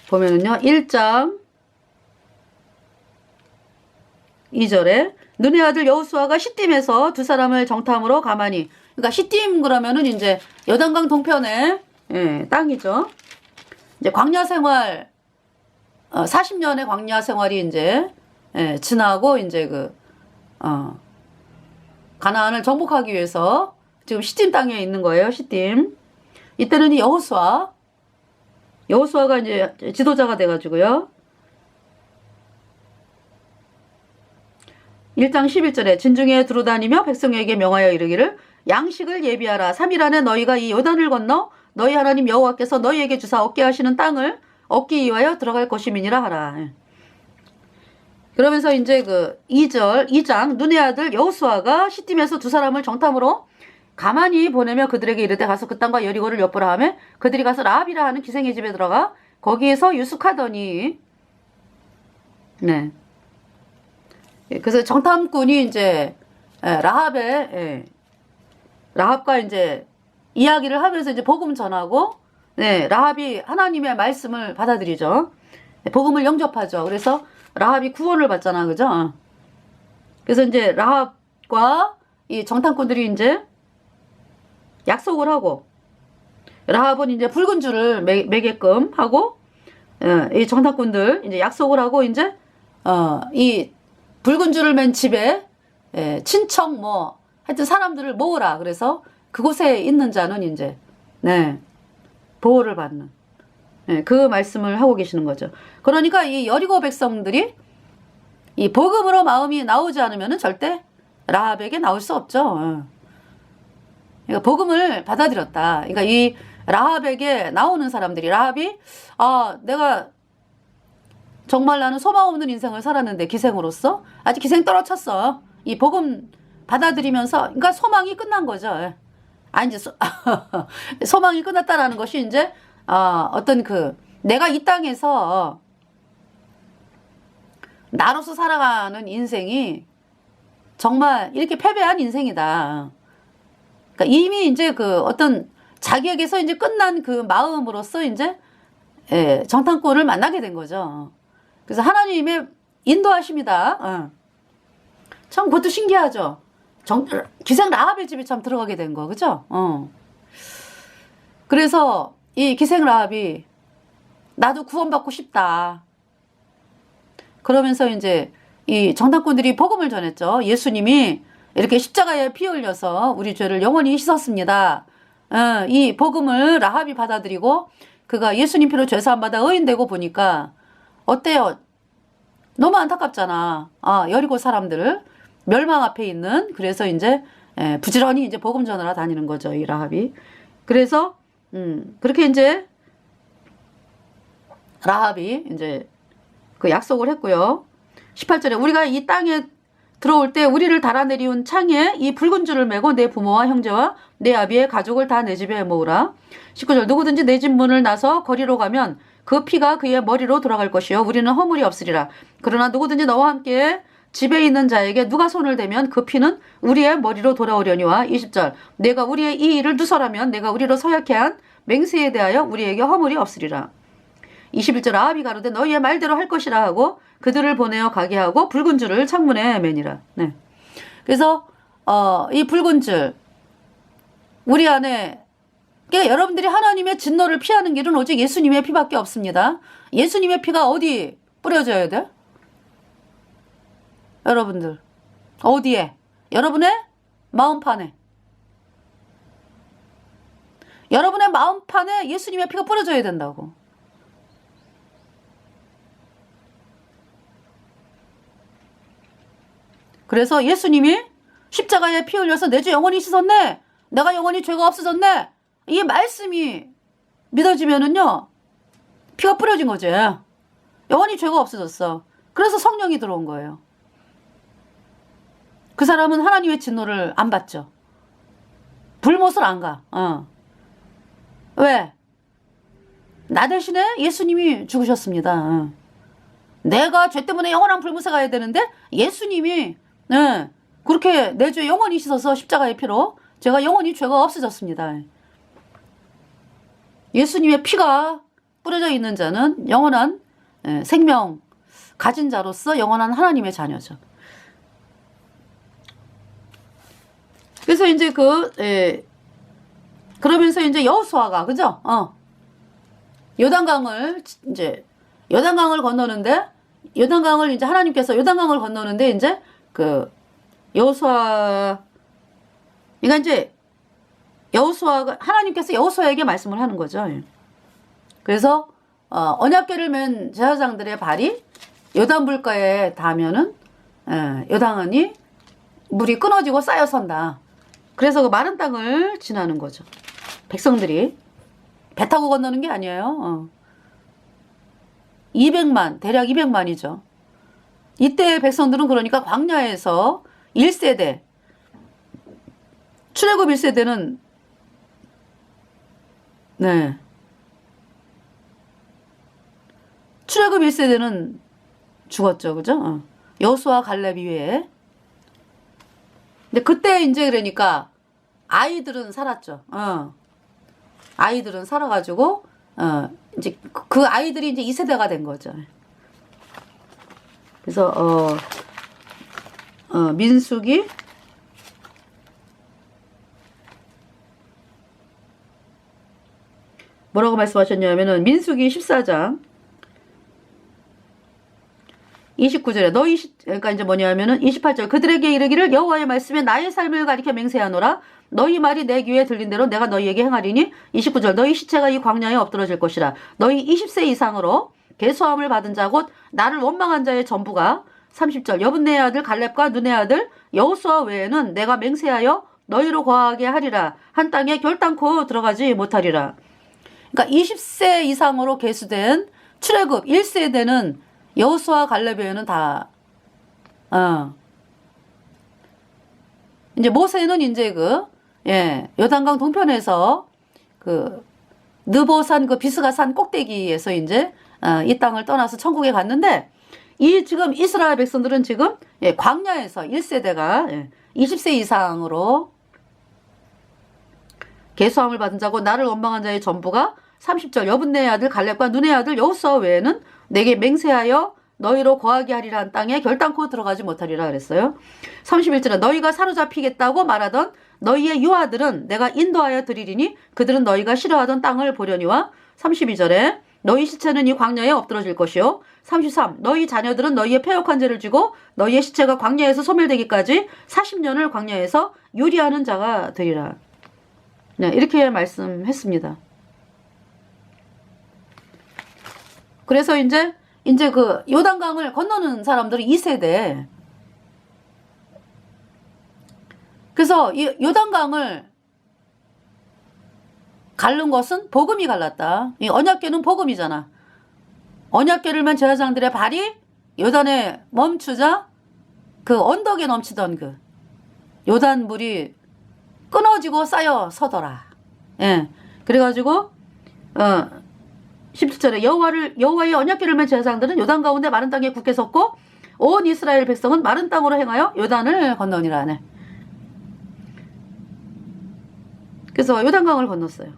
보면은요. 1장 2절에 눈의 아들 여호수아가 시딤에서 두 사람을 정탐으로 가만히, 그러니까 시딤 그러면은 이제 요단강 동편의 땅이죠. 이제 광야 생활 40년의 광야 생활이 이제 지나고 이제 그 가나안을 정복하기 위해서 지금 시딤 땅에 있는 거예요. 시딤. 이때는 이 여호수아가 이제 지도자가 돼가지고요. 1장 11절에 진중에 두루다니며 백성에게 명하여 이르기를 양식을 예비하라. 3일 안에 너희가 이 요단을 건너 너희 하나님 여호와께서 너희에게 주사 얻게 하시는 땅을 얻기 위하여 들어갈 것임이니라 하라. 그러면서 이제 그 2장 눈의 아들 여호수아가 시딤에서 두 사람을 정탐으로 가만히 보내며 그들에게 이르되 가서 그 땅과 여리고를 엿보라 하며 그들이 가서 라합이라 하는 기생의 집에 들어가 거기에서 유숙하더니, 네. 그래서 정탐꾼이 이제 라합과 이제 이야기를 하면서 이제 복음 전하고, 네, 라합이 하나님의 말씀을 받아들이죠. 복음을 영접하죠. 그래서 라합이 구원을 받잖아, 그죠? 그래서 이제 라합과 이 정탐꾼들이 이제 약속을 하고, 라합은 이제 붉은 줄을 매게끔 하고, 이 정탐꾼들 이제 약속을 하고 이제 이 붉은 줄을 맨 집에 친척 뭐 하여튼 사람들을 모으라. 그래서 그곳에 있는 자는 이제 보호를 받는 그 말씀을 하고 계시는 거죠. 그러니까 이 여리고 백성들이 이 복음으로 마음이 나오지 않으면 절대 라합에게 나올 수 없죠. 그러니까 복음을 받아들였다. 그러니까 이 라합에게 나오는 사람들이, 라합이 내가 정말 나는 소망 없는 인생을 살았는데 기생으로서 아직 기생 떨어쳤어. 이 복음 받아들이면서, 그러니까 소망이 끝난 거죠. 이제 소망이 끝났다라는 것이 이제 어떤 그 내가 이 땅에서 나로서 살아가는 인생이 정말 이렇게 패배한 인생이다. 그러니까 이미 이제 그 어떤 자기에게서 이제 끝난 그 마음으로서 이제 정탐꾼을 만나게 된 거죠. 그래서 하나님의 인도하심이다. 참 그것도 신기하죠. 기생 라합의 집에 참 들어가게 된 거, 그죠? 그래서 이 기생 라합이 나도 구원받고 싶다. 그러면서 이제 이 정탐꾼들이 복음을 전했죠. 예수님이 이렇게 십자가에 피 흘려서 우리 죄를 영원히 씻었습니다. 이 복음을 라합이 받아들이고 그가 예수님 피로 죄사함 받아 의인되고 보니까 어때요? 너무 안타깝잖아. 여리고 사람들을 멸망 앞에 있는. 그래서 이제 부지런히 이제 복음 전하러 다니는 거죠, 이 라합이. 그래서 그렇게 이제 라합이 이제 그 약속을 했고요. 18절에 우리가 이 땅에 들어올 때 우리를 달아내리운 창에 이 붉은 줄을 메고 내 부모와 형제와 내 아비의 가족을 다 내 집에 모으라. 19절 누구든지 내 집 문을 나서 거리로 가면 그 피가 그의 머리로 돌아갈 것이요 우리는 허물이 없으리라. 그러나 누구든지 너와 함께 집에 있는 자에게 누가 손을 대면 그 피는 우리의 머리로 돌아오려니와 20절 내가 우리의 이 일을 누설하면 내가 우리로 서약해 한 맹세에 대하여 우리에게 허물이 없으리라. 21절 아합이 가로되 너희의 말대로 할 것이라 하고 그들을 보내어 가게 하고 붉은 줄을 창문에 매니라. 네. 그래서 이 붉은 줄 우리 안에 그러니까 여러분들이 하나님의 진노를 피하는 길은 오직 예수님의 피밖에 없습니다. 예수님의 피가 어디 뿌려져야 돼? 여러분들 어디에? 여러분의 마음판에. 여러분의 마음판에 예수님의 피가 뿌려져야 된다고. 그래서 예수님이 십자가에 피 흘려서 내 죄 영원히 씻었네. 내가 영원히 죄가 없어졌네. 이 말씀이 믿어지면은요. 피가 뿌려진 거지. 영원히 죄가 없어졌어. 그래서 성령이 들어온 거예요. 그 사람은 하나님의 진노를 안 받죠. 불못을 안 가. 왜? 나 대신에 예수님이 죽으셨습니다. 내가 죄 때문에 영원한 불못에 가야 되는데 예수님이 그렇게 내 죄 영원히 씻어서 십자가의 피로 제가 영원히 죄가 없어졌습니다. 예수님의 피가 뿌려져 있는 자는 영원한 생명 가진 자로서 영원한 하나님의 자녀죠. 그래서 이제 그러면서 이제 여호수아가 그죠? 요단강을 건너는데 요단강을 이제 하나님께서 요단강을 건너는데 이제 여호수아 그러니까 이제 여호수아가 하나님께서 여호수아에게 말씀을 하는 거죠. 그래서 언약궤를 맨 제사장들의 발이 요단 물가에 닿으면은 요단강이 물이 끊어지고 쌓여 선다. 그래서 그 마른 땅을 지나는 거죠. 백성들이 배 타고 건너는 게 아니에요. 200만, 대략 200만이죠. 이때 백성들은 그러니까 광야에서 1세대, 출애굽 1세대는 출애굽 1세대는 죽었죠. 그죠? 여호수아 갈렙 이외에. 근데 그때 이제 그러니까 아이들은 살았죠. 아이들은 살아가지고 이제 그 아이들이 이제 2세대가 된 거죠. 그래서 민수기 뭐라고 말씀하셨냐면은 민수기 14장 29절에 그러니까 이제 뭐냐면은 28절 그들에게 이르기를 여호와의 말씀에 나의 삶을 가리켜 맹세하노라 너희 말이 내 귀에 들린 대로 내가 너희에게 행하리니 29절 너희 시체가 이 광야에 엎드러질 것이라 너희 20세 이상으로 계수함을 받은 자 곧 나를 원망한 자의 전부가 30절 여분네의 아들 갈렙과 눈의 아들 여호수아 외에는 내가 맹세하여 너희로 거하게 하리라 한 땅에 결단코 들어가지 못하리라. 그러니까 20세 이상으로 계수된 출애굽 1세대는 여호수아 갈렙 외에는 다 이제 모세는 이제 요단강 동편에서 느보산 비스가산 꼭대기에서 이제 이 땅을 떠나서 천국에 갔는데 이 지금 이스라엘 백성들은 지금 광야에서 1세대가 20세 이상으로 계수함을 받은 자고 나를 원망한 자의 전부가 30절 여분네의 아들 갈렙과 눈의 아들 여호수아 외에는 내게 맹세하여 너희로 거하게 하리라 한 땅에 결단코 들어가지 못하리라 그랬어요. 31절에 너희가 사로잡히겠다고 말하던 너희의 유아들은 내가 인도하여 드리리니 그들은 너희가 싫어하던 땅을 보려니와 32절에 너희 시체는 이 광야에 엎드러질 것이요 33 너희 자녀들은 너희의 패역한 죄를 지고 너희의 시체가 광야에서 소멸되기까지 40년을 광야에서 유리하는 자가 되리라. 네, 이렇게 말씀했습니다. 그래서 이제 요단강을 건너는 사람들은 2세대. 그래서 이 요단강을 갈른 것은 복음이 갈랐다. 이 언약궤는 복음이잖아. 언약궤를 맨 제사장들의 발이 요단에 멈추자 그 언덕에 넘치던 요단 물이 끊어지고 쌓여 서더라. 그래가지고 17절에 여호와의 언약궤를 맨 제사장들은 요단 가운데 마른 땅에 굳게 섰고 온 이스라엘 백성은 마른 땅으로 행하여 요단을 건너니라 하네. 그래서 요단강을 건넜어요.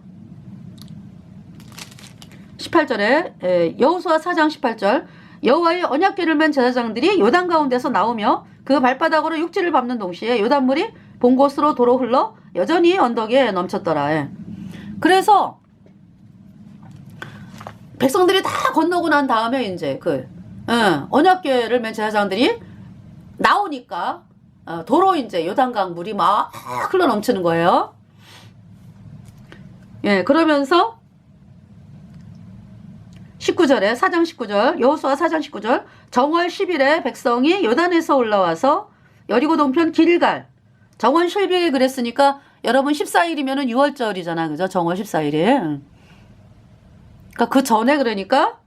18절에 여호수아 4장 18절 여호와의 언약궤를 맨 제사장들이 요단 가운데서 나오며 그 발바닥으로 육지를 밟는 동시에 요단물이 본 곳으로 도로 흘러 여전히 언덕에 넘쳤더라. 예. 그래서 백성들이 다 건너고 난 다음에 이제 언약궤를 맨 제사장들이 나오니까 도로 이제 요단강 물이 막 흘러 넘치는 거예요. 예, 그러면서 19절에 4장 19절 여호수아 4장 19절 정월 10일에 백성이 요단에서 올라와서 여리고 동편 길갈 정월 10일에 그랬으니까 여러분 14일이면은 6월절이잖아. 그죠? 정월 14일에. 그러니까 그 전에 그러니까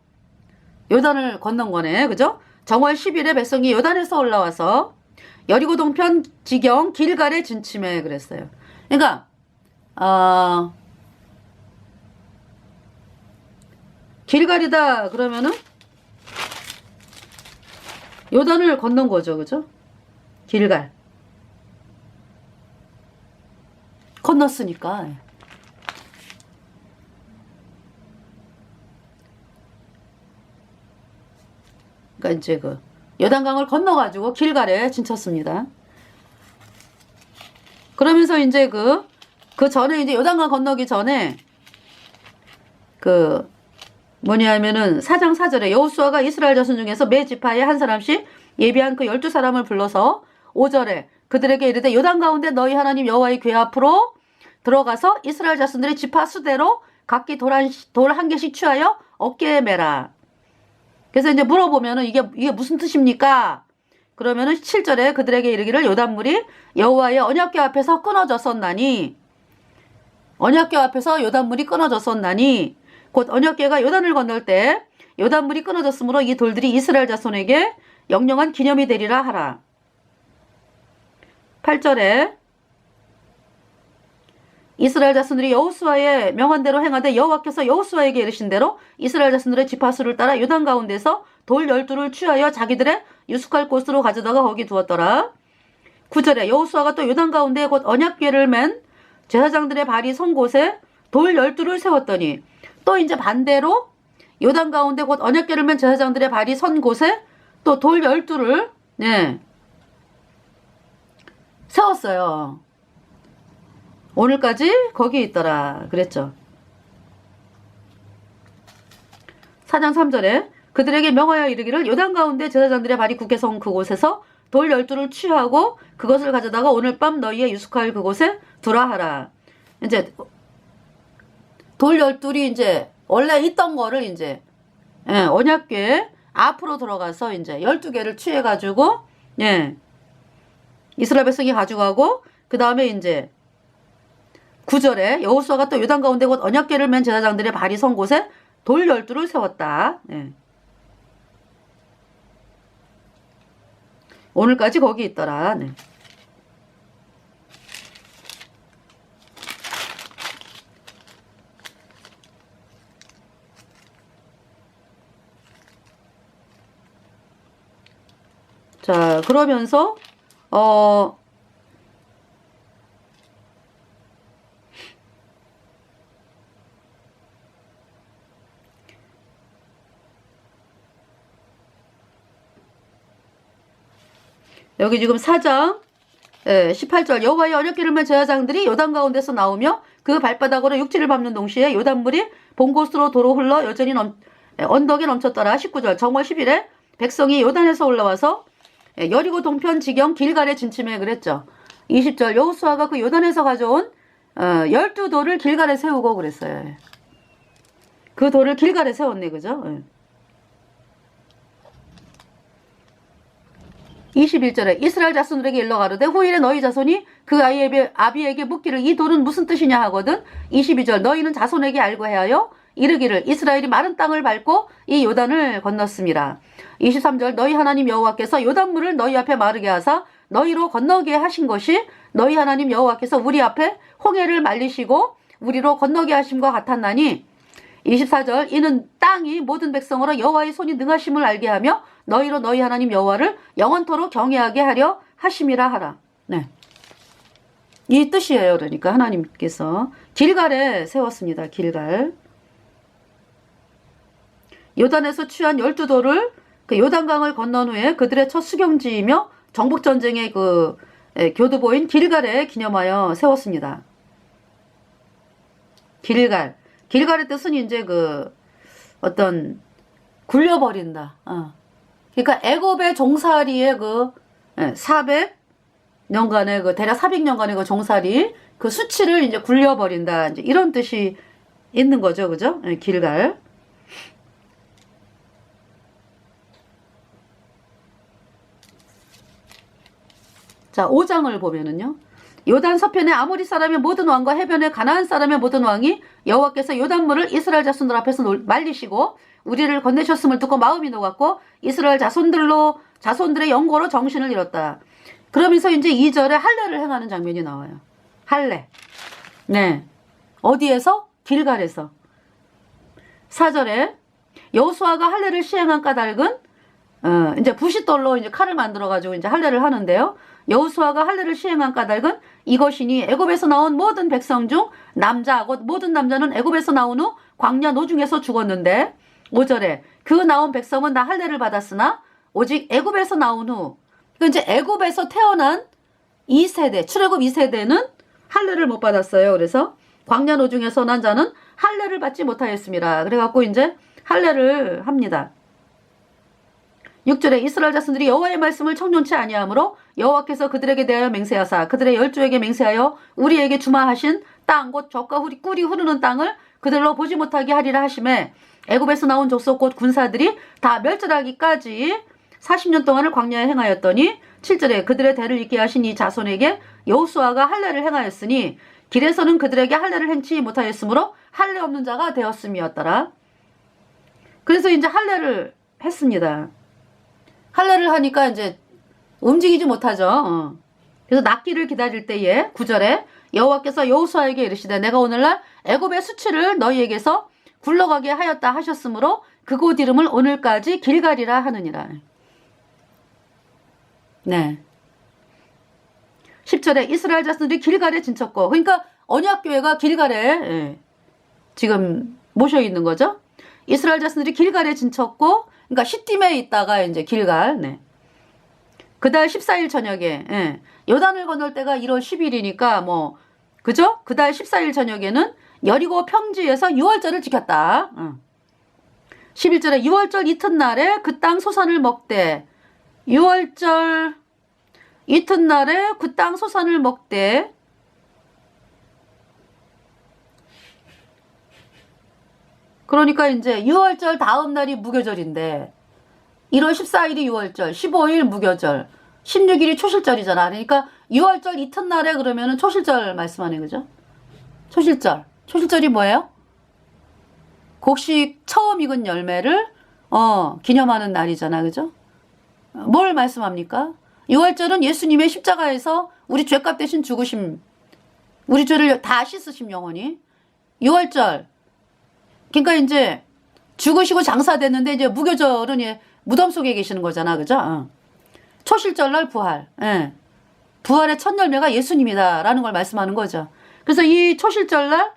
요단을 건넌 거네. 그죠? 정월 10일에 백성이 요단에서 올라와서 여리고 동편 지경 길갈에 진침해 그랬어요. 그러니까 길갈이다 그러면은 요단을 건넌 거죠. 그죠? 길갈. 건넜으니까. 그러니까 이제 요단강을 건너가지고 길갈에 진쳤습니다. 그러면서 이제 그 전에 이제 요단강 건너기 전에 뭐냐면은 4장 4절에 여호수아가 이스라엘 자손 중에서 매 지파에 한 사람씩 예비한 그 12사람을 불러서 5절에 그들에게 이르되 요단 가운데 너희 하나님 여호와의 궤 앞으로 들어가서 이스라엘 자손들의 지파 수대로 각기 돌 한 개씩 취하여 어깨에 매라. 그래서 이제 물어보면은 이게 무슨 뜻입니까? 그러면은 7절에 그들에게 이르기를 요단물이 여호와의 언약궤 앞에서 끊어졌었나니 언약궤 앞에서 요단물이 끊어졌었나니 곧 언약궤가 요단을 건널 때 요단물이 끊어졌으므로 이 돌들이 이스라엘 자손에게 영영한 기념이 되리라 하라. 8절에 이스라엘 자손들이 여호수아의 명한 대로 행하되 여호와께서 여호수아에게 이르신 대로 이스라엘 자손들의 지파수를 따라 요단 가운데서 돌 12를 취하여 자기들의 유숙할 곳으로 가져다가 거기 두었더라. 9절에 여호수아가 또 요단 가운데 곧 언약궤를 맨 제사장들의 발이 선 곳에 돌 12를 세웠더니 또 이제 반대로 요단 가운데 곧 언약궤를 맨 제사장들의 발이 선 곳에 또 돌 12를 세웠어요. 오늘까지 거기 있더라 그랬죠. 4장 3절에 그들에게 명하여 이르기를 요단 가운데 제사장들의 발이 굳게 선 그곳에서 돌 12를 취하고 그것을 가져다가 오늘 밤 너희의 유숙할 그곳에 두라 하라. 이제 돌 12이 이제 원래 있던 거를 이제 언약궤 앞으로 들어가서 이제 12개를 취해가지고 이스라엘 백성이 가져가고 그 다음에 이제 9절에 여호수아가 또 요단 가운데 곧 언약궤를 맨 제사장들의 발이 선 곳에 돌 12를 세웠다. 오늘까지 거기 있더라. 자, 그러면서 여기 지금 4장 18절 여호와의 언약궤를 맨 제사장들이 요단 가운데서 나오며 그 발바닥으로 육지를 밟는 동시에 요단물이 본 곳으로 도로 흘러 여전히 언덕에 넘쳤더라. 19절 정월 10일에 백성이 요단에서 올라와서 여리고 동편 지경 길갈에 진침해 그랬죠. 20절 여호수아가 그 요단에서 가져온 12돌을 길갈에 세우고 그랬어요. 그 돌을 길갈에 세웠네. 그죠? 21절에 이스라엘 자손들에게 일러 가로되 후일에 너희 자손이 그 아비에게 묻기를 이 돌은 무슨 뜻이냐 하거든. 22절 너희는 자손에게 알고 해하여 이르기를 이스라엘이 마른 땅을 밟고 이 요단을 건넜습니다. 23절 너희 하나님 여호와께서 요단물을 너희 앞에 마르게 하사 너희로 건너게 하신 것이 너희 하나님 여호와께서 우리 앞에 홍해를 말리시고 우리로 건너게 하심과 같았나니 24절 이는 땅이 모든 백성으로 여호와의 손이 능하심을 알게 하며 너희로 너희 하나님 여호와를 영원토록 경외하게 하려 하심이라 하라. 네. 이 뜻이에요. 그러니까 하나님께서 길갈에 세웠습니다. 길갈. 요단에서 취한 12도를 그 요단강을 건넌 후에 그들의 첫 수경지이며 정복전쟁의 그 교두보인 길갈에 기념하여 세웠습니다. 길갈. 길갈의 뜻은 이제 그 어떤 굴려버린다. 그러니까 애굽의 종살이의 그 400년간의 그 대략 400년간의 그 종살이 그 수치를 이제 굴려버린다. 이제 이런 뜻이 있는 거죠. 그죠? 길갈. 자, 5장을 보면은요. 요단 서편의 아모리 사람의 모든 왕과 해변의 가나안 사람의 모든 왕이 여호와께서 요단물을 이스라엘 자손들 앞에서 말리시고 우리를 건네셨음을 듣고 마음이 녹았고 이스라엘 자손들의 영고로 정신을 잃었다. 그러면서 이제 2절에 할례를 행하는 장면이 나와요. 할례. 네. 어디에서? 길갈에서. 4절에 여호수아가 할례를 시행한 까닭은 이제 부싯돌로 이제 칼을 만들어 가지고 이제 할례를 하는데요. 여호수아가 할례를 시행한 까닭은 이것이니 애굽에서 나온 모든 백성 중 모든 남자는 애굽에서 나온 후 광야 노중에서 죽었는데 5절에 그 나온 백성은 다 할례를 받았으나 오직 애굽에서 나온 후 그러니까 이제 애굽에서 태어난 2세대 출애굽 2세대는 할례를 못 받았어요. 그래서 광야 노중에서 난 자는 할례를 받지 못하였습니다. 그래갖고 이제 할례를 합니다. 6절에 이스라엘 자손들이 여호와의 말씀을 청존치 아니하므로 여호와께서 그들에게 대하여 맹세하사 그들의 열조에게 맹세하여 우리에게 주마하신 땅 곧 젖과 꿀이 흐르는 땅을 그들로 보지 못하게 하리라 하심에 애굽에서 나온 족속 곧 군사들이 다 멸절하기까지 40년 동안을 광야에 행하였더니 7절에 그들의 대를 잇게 하신 이 자손에게 여호수아가 할례를 행하였으니 길에서는 그들에게 할례를 행치 못하였으므로 할례 없는 자가 되었음이었더라. 그래서 이제 할례를 했습니다. 할례를 하니까 이제 움직이지 못하죠. 그래서 낫기를 기다릴 때에 9절에 여호와께서 여호수아에게 이르시되 내가 오늘날 애굽의 수치를 너희에게서 굴러가게 하였다 하셨으므로 그곳 이름을 오늘까지 길갈이라 하느니라. 네. 10절에 이스라엘 자손들이 길갈에 진쳤고 그러니까 언약교회가 길갈에 지금 모셔 있는 거죠. 이스라엘 자손들이 길갈에 진쳤고 그러니까 시딤에 있다가 이제 길갈. 네. 그달 14일 저녁에 요단을 건널 때가 1월 10일이니까 뭐 그죠? 그달 14일 저녁에는 여리고 평지에서 6월절을 지켰다. 11절에 6월절 이튿날에 그 땅 소산을 먹되 6월절 이튿날에 그 땅 소산을 먹되 그러니까 이제 6월절 다음 날이 무교절인데 1월 14일이 6월절, 15일 무교절, 16일이 초실절이잖아. 그러니까 6월절 이튿날에 그러면은 초실절 말씀하는 거죠. 초실절. 초실절이 뭐예요? 곡식 처음 익은 열매를 기념하는 날이잖아. 그죠? 뭘 말씀합니까? 6월절은 예수님의 십자가에서 우리 죄값 대신 죽으심, 우리 죄를 다 씻으심 영원히. 6월절. 그러니까 이제 죽으시고 장사됐는데 이제 무교절은 무덤 속에 계시는 거잖아. 그죠? 초실절날 부활. 예. 부활의 첫 열매가 예수님이다라는 걸 말씀하는 거죠. 그래서 이 초실절날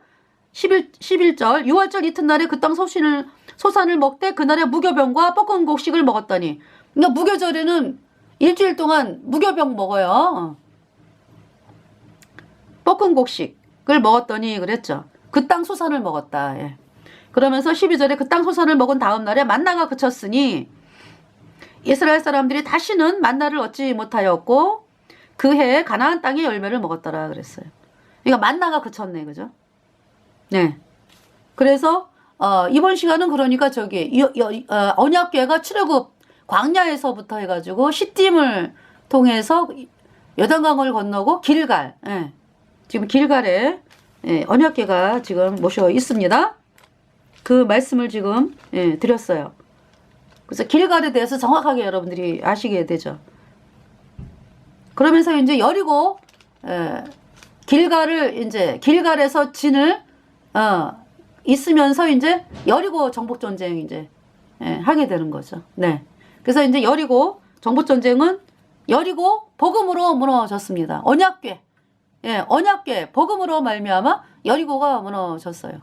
11절 6월절 이튿날에 그 땅 소산을 먹되 그날에 무교병과 볶은 곡식을 먹었더니 그러니까 무교절에는 일주일 동안 무교병 먹어요. 볶은 곡식을 먹었더니 그랬죠. 그 땅 소산을 먹었다. 예. 그러면서 12절에 그 땅 소산을 먹은 다음 날에 만나가 그쳤으니 이스라엘 사람들이 다시는 만나를 얻지 못하였고 그 해에 가나안 땅의 열매를 먹었더라 그랬어요. 그러니까 만나가 그쳤네. 그죠? 네. 그래서 이번 시간은 그러니까 언약궤가 출애굽 광야에서부터 해가지고 시딤을 통해서 요단강을 건너고 길갈. 예. 지금 길갈에 언약궤가 지금 모셔 있습니다. 그 말씀을 지금 드렸어요. 그래서 길갈에 대해서 정확하게 여러분들이 아시게 되죠. 그러면서 이제 여리고 길갈을 이제 길갈에서 진을 있으면서 이제 여리고 정복 전쟁 이제 하게 되는 거죠. 네. 그래서 이제 여리고 정복 전쟁은 여리고 복음으로 무너졌습니다. 언약궤. 언약궤 복음으로 말미암아 여리고가 무너졌어요.